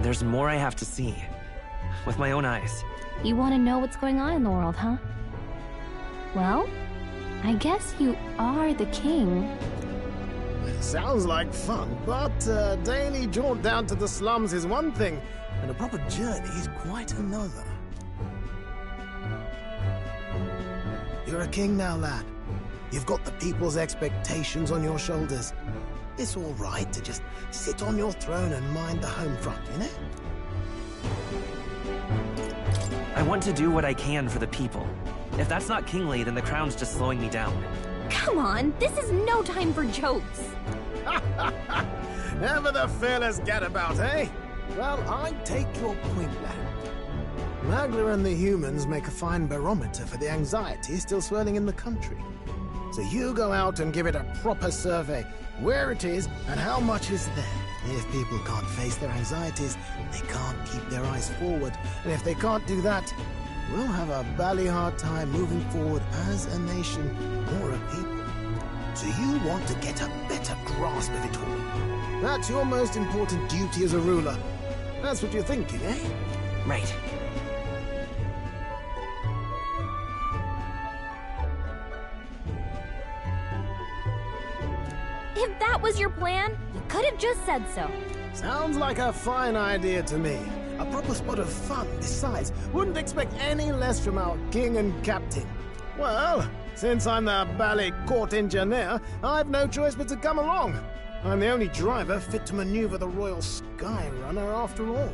There's more I have to see. With my own eyes. You want to know what's going on in the world, huh? Well, I guess you are the king. Sounds like fun, but a daily jaunt down to the slums is one thing, and a proper journey is quite another. You're a king now, lad. You've got the people's expectations on your shoulders. It's all right to just sit on your throne and mind the home front, you know? I want to do what I can for the people. If that's not kingly, then the crown's just slowing me down. Come on, this is no time for jokes. Never the fearless gadabout, eh? Well, I take your point, lad. Magla and the humans make a fine barometer for the anxiety still swirling in the country. So you go out and give it a proper survey, where it is and how much is there. If people can't face their anxieties, they can't keep their eyes forward. And if they can't do that, we'll have a bally hard time moving forward as a nation or a people. So you want to get a better grasp of it all. That's your most important duty as a ruler. That's what you're thinking, eh? Right. If that was your plan, you could have just said so. Sounds like a fine idea to me. A proper spot of fun besides. Wouldn't expect any less from our king and captain. Well, since I'm the ballet court engineer, I've no choice but to come along. I'm the only driver fit to maneuver the Royal Skyrunner after all.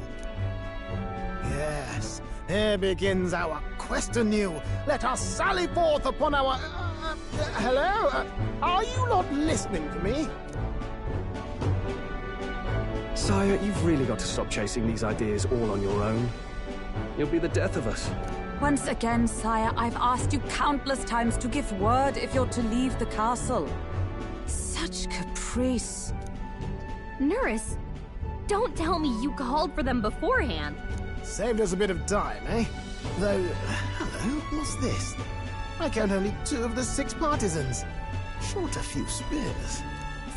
Yes, here begins our quest anew. Let us sally forth upon our... hello? Are you not listening to me? Sire, you've really got to stop chasing these ideas all on your own. You'll be the death of us. Once again, sire, I've asked you countless times to give word if you're to leave the castle. Such caprice. Nurse, don't tell me you called for them beforehand. Saved us a bit of time, eh? Though, hello, what's this? I count only 2 of the 6 partisans. Short a few spears.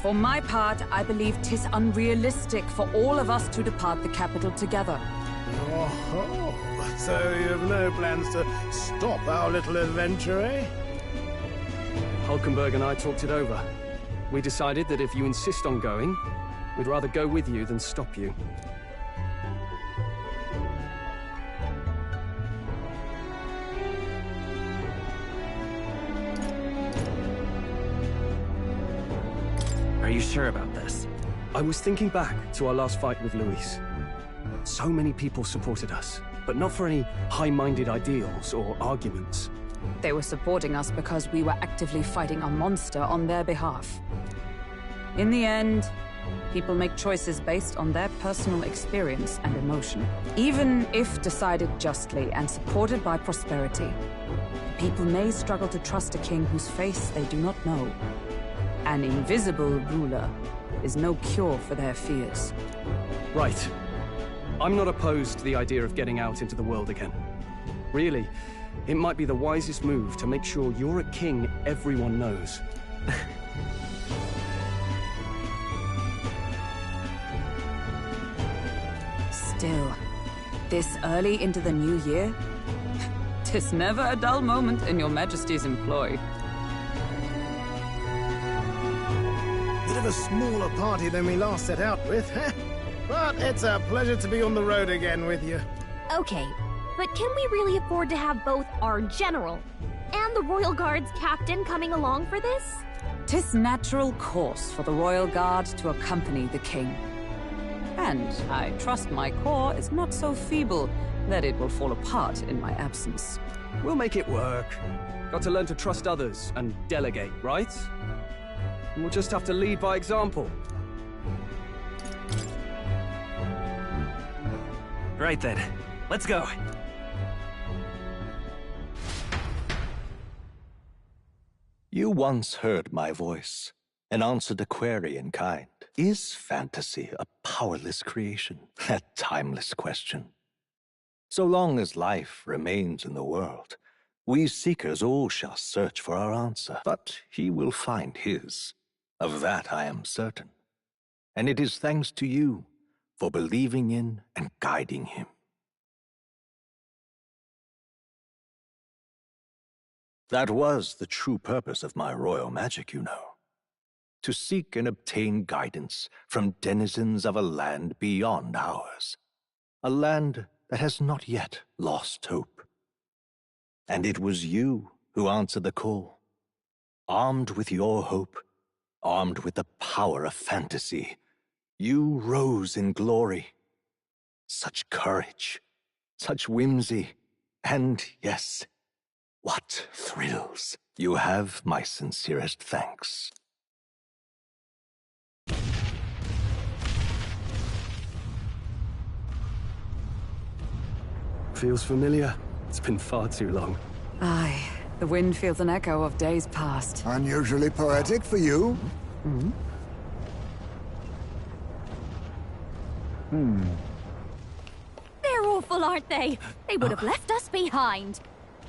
For my part, I believe 'tis unrealistic for all of us to depart the capital together. Oh, so you have no plans to stop our little adventure, eh? Hulkenberg and I talked it over. We decided that if you insist on going, we'd rather go with you than stop you. Are you sure about this? I was thinking back to our last fight with Luis. So many people supported us, but not for any high-minded ideals or arguments. They were supporting us because we were actively fighting a monster on their behalf. In the end, people make choices based on their personal experience and emotion. Even if decided justly and supported by prosperity, people may struggle to trust a king whose face they do not know. An invisible ruler is no cure for their fears. Right. I'm not opposed to the idea of getting out into the world again. Really, it might be the wisest move to make sure you're a king everyone knows. Still, this early into the new year? 'Tis never a dull moment in your Majesty's employ. Bit of a smaller party than we last set out with, huh? But it's a pleasure to be on the road again with you. Okay, but can we really afford to have both our general and the Royal Guard's captain coming along for this? 'Tis natural course for the Royal Guard to accompany the king. And I trust my corps is not so feeble that it will fall apart in my absence. We'll make it work. Got to learn to trust others and delegate, right? And we'll just have to lead by example. Right then, let's go. You once heard my voice and answered a query in kind. Is fantasy a powerless creation? A timeless question. So long as life remains in the world, we seekers all shall search for our answer. But he will find his. Of that I am certain. And it is thanks to you for believing in and guiding him. That was the true purpose of my royal magic, you know. To seek and obtain guidance from denizens of a land beyond ours. A land that has not yet lost hope. And it was you who answered the call. Armed with your hope, armed with the power of fantasy, you rose in glory. Such courage, such whimsy, and yes, What thrills! You have my sincerest thanks. Feels familiar. It's been far too long. Aye, the wind feels an echo of days past. Unusually poetic for you. They're awful, aren't they? They would have left us behind.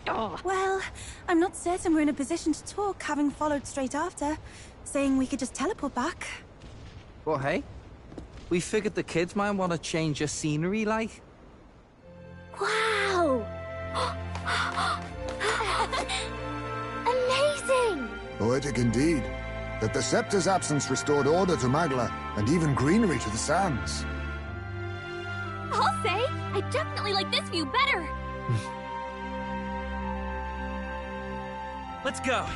Oh. Well, I'm not certain we're in a position to talk, having followed straight after, saying we could just teleport back. Well, hey, we figured the kids might want to change your scenery, like. Wow! Amazing! Poetic indeed. That the Scepter's absence restored order to Magla, and even greenery to the sands. I'll say, I definitely like this view better. Let's go.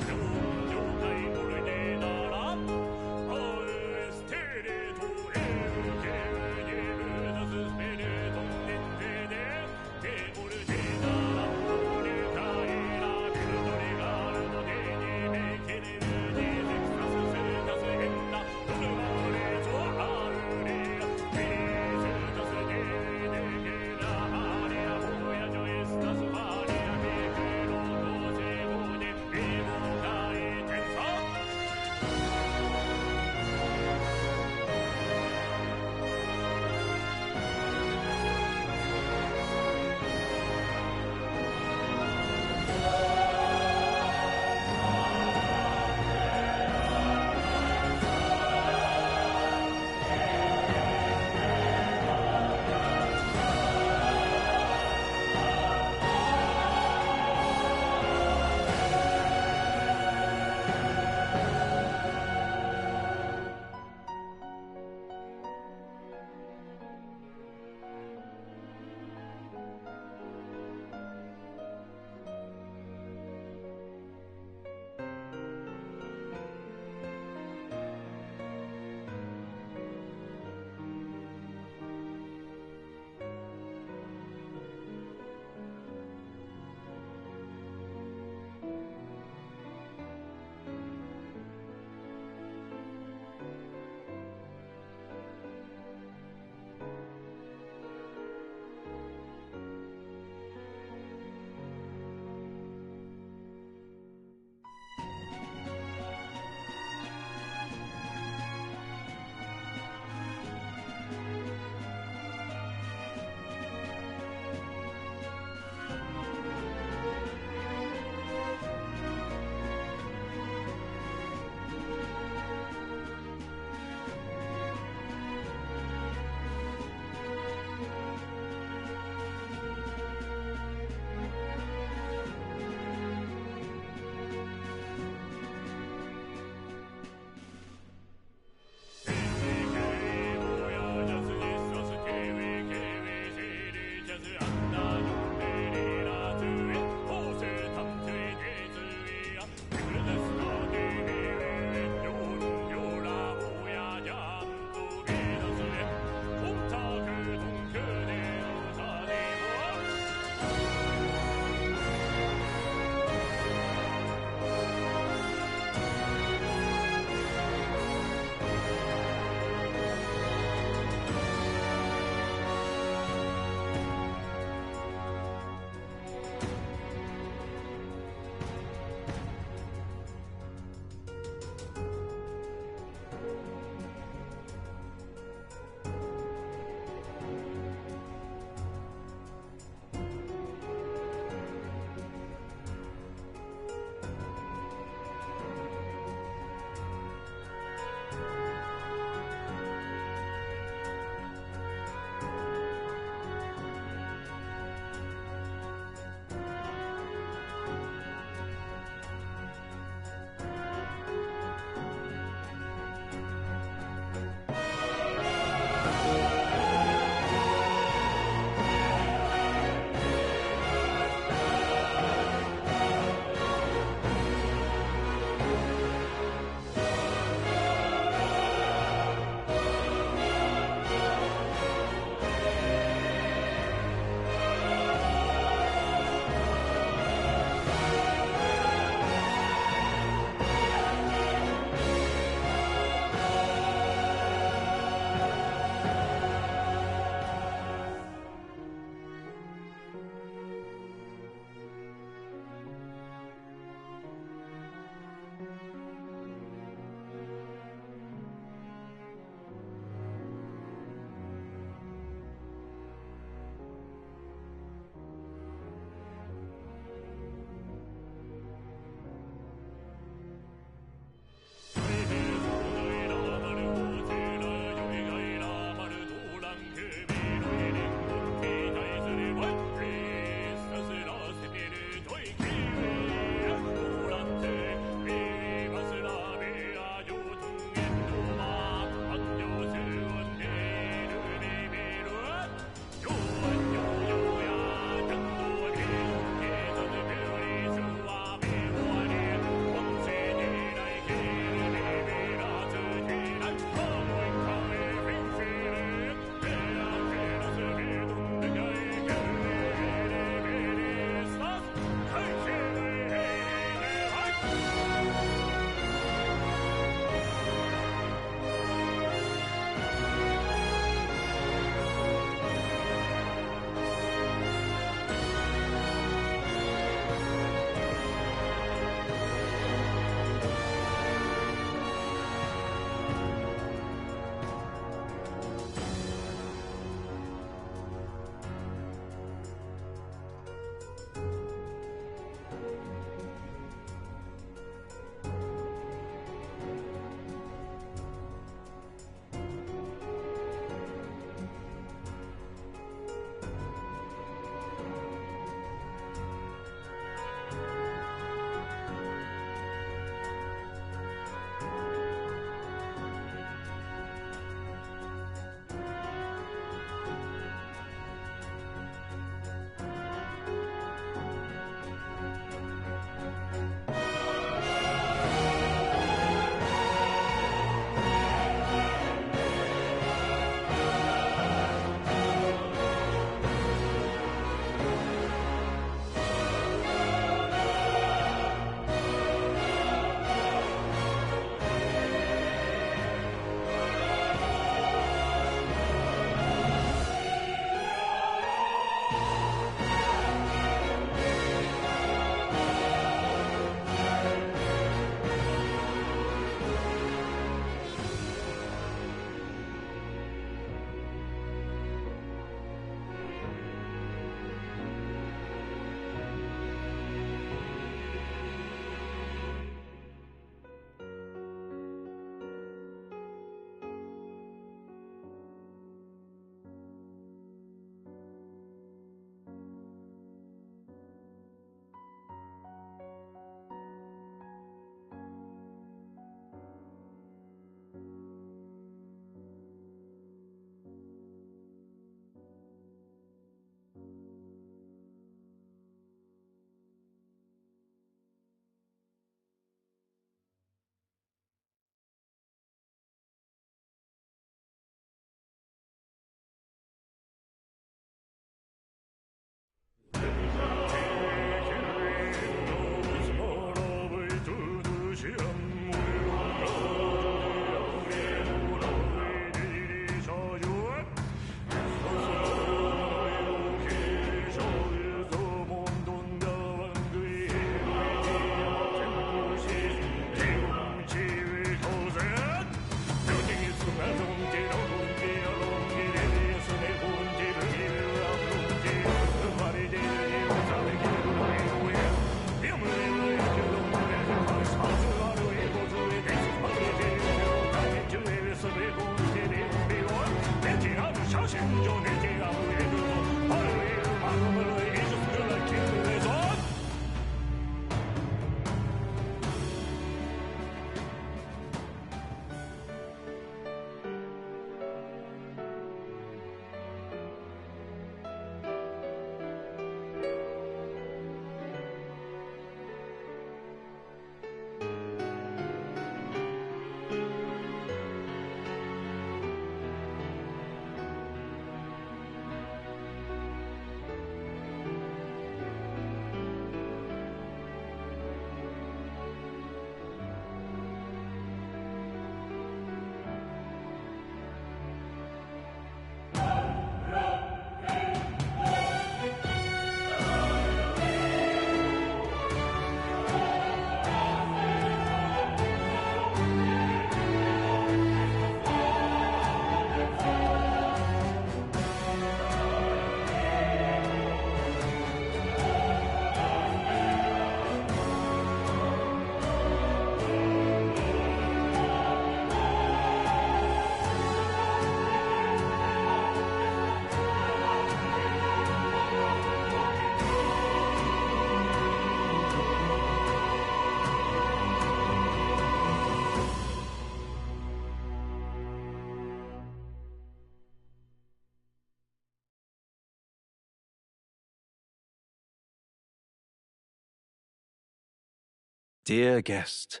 Dear guest,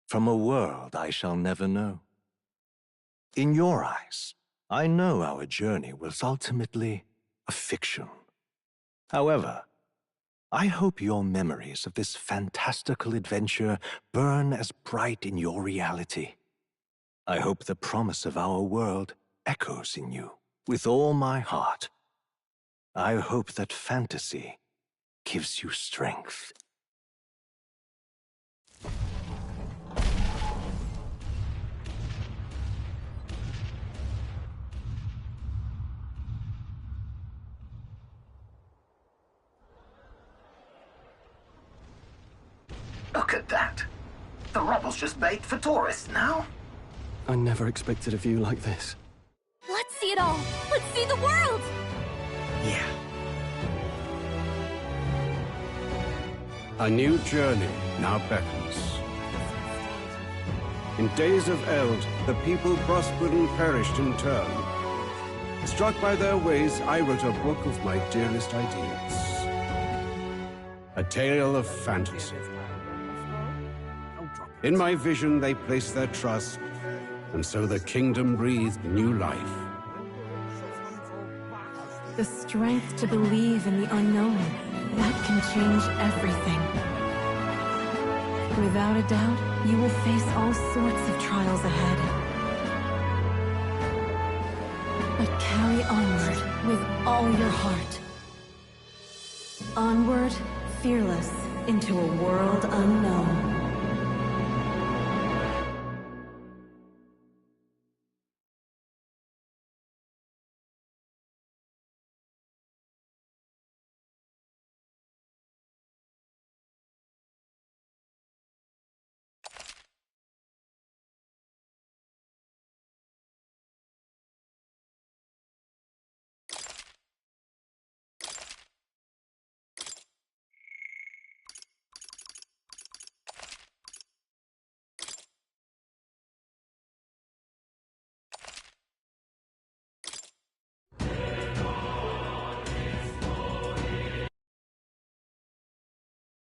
from a world I shall never know. In your eyes, I know our journey was ultimately a fiction. However, I hope your memories of this fantastical adventure burn as bright in your reality. I hope the promise of our world echoes in you with all my heart. I hope that fantasy gives you strength. Look at that. The rubble's just bait for tourists now. I never expected a view like this. Let's see it all! Let's see the world! Yeah. A new journey now beckons. In days of Eld, the people prospered and perished in turn. Struck by their ways, I wrote a book of my dearest ideas. A tale of fantasy. In my vision, they placed their trust, and so the kingdom breathed new life. The strength to believe in the unknown, that can change everything. Without a doubt, you will face all sorts of trials ahead. But carry onward with all your heart. Onward, fearless, into a world unknown.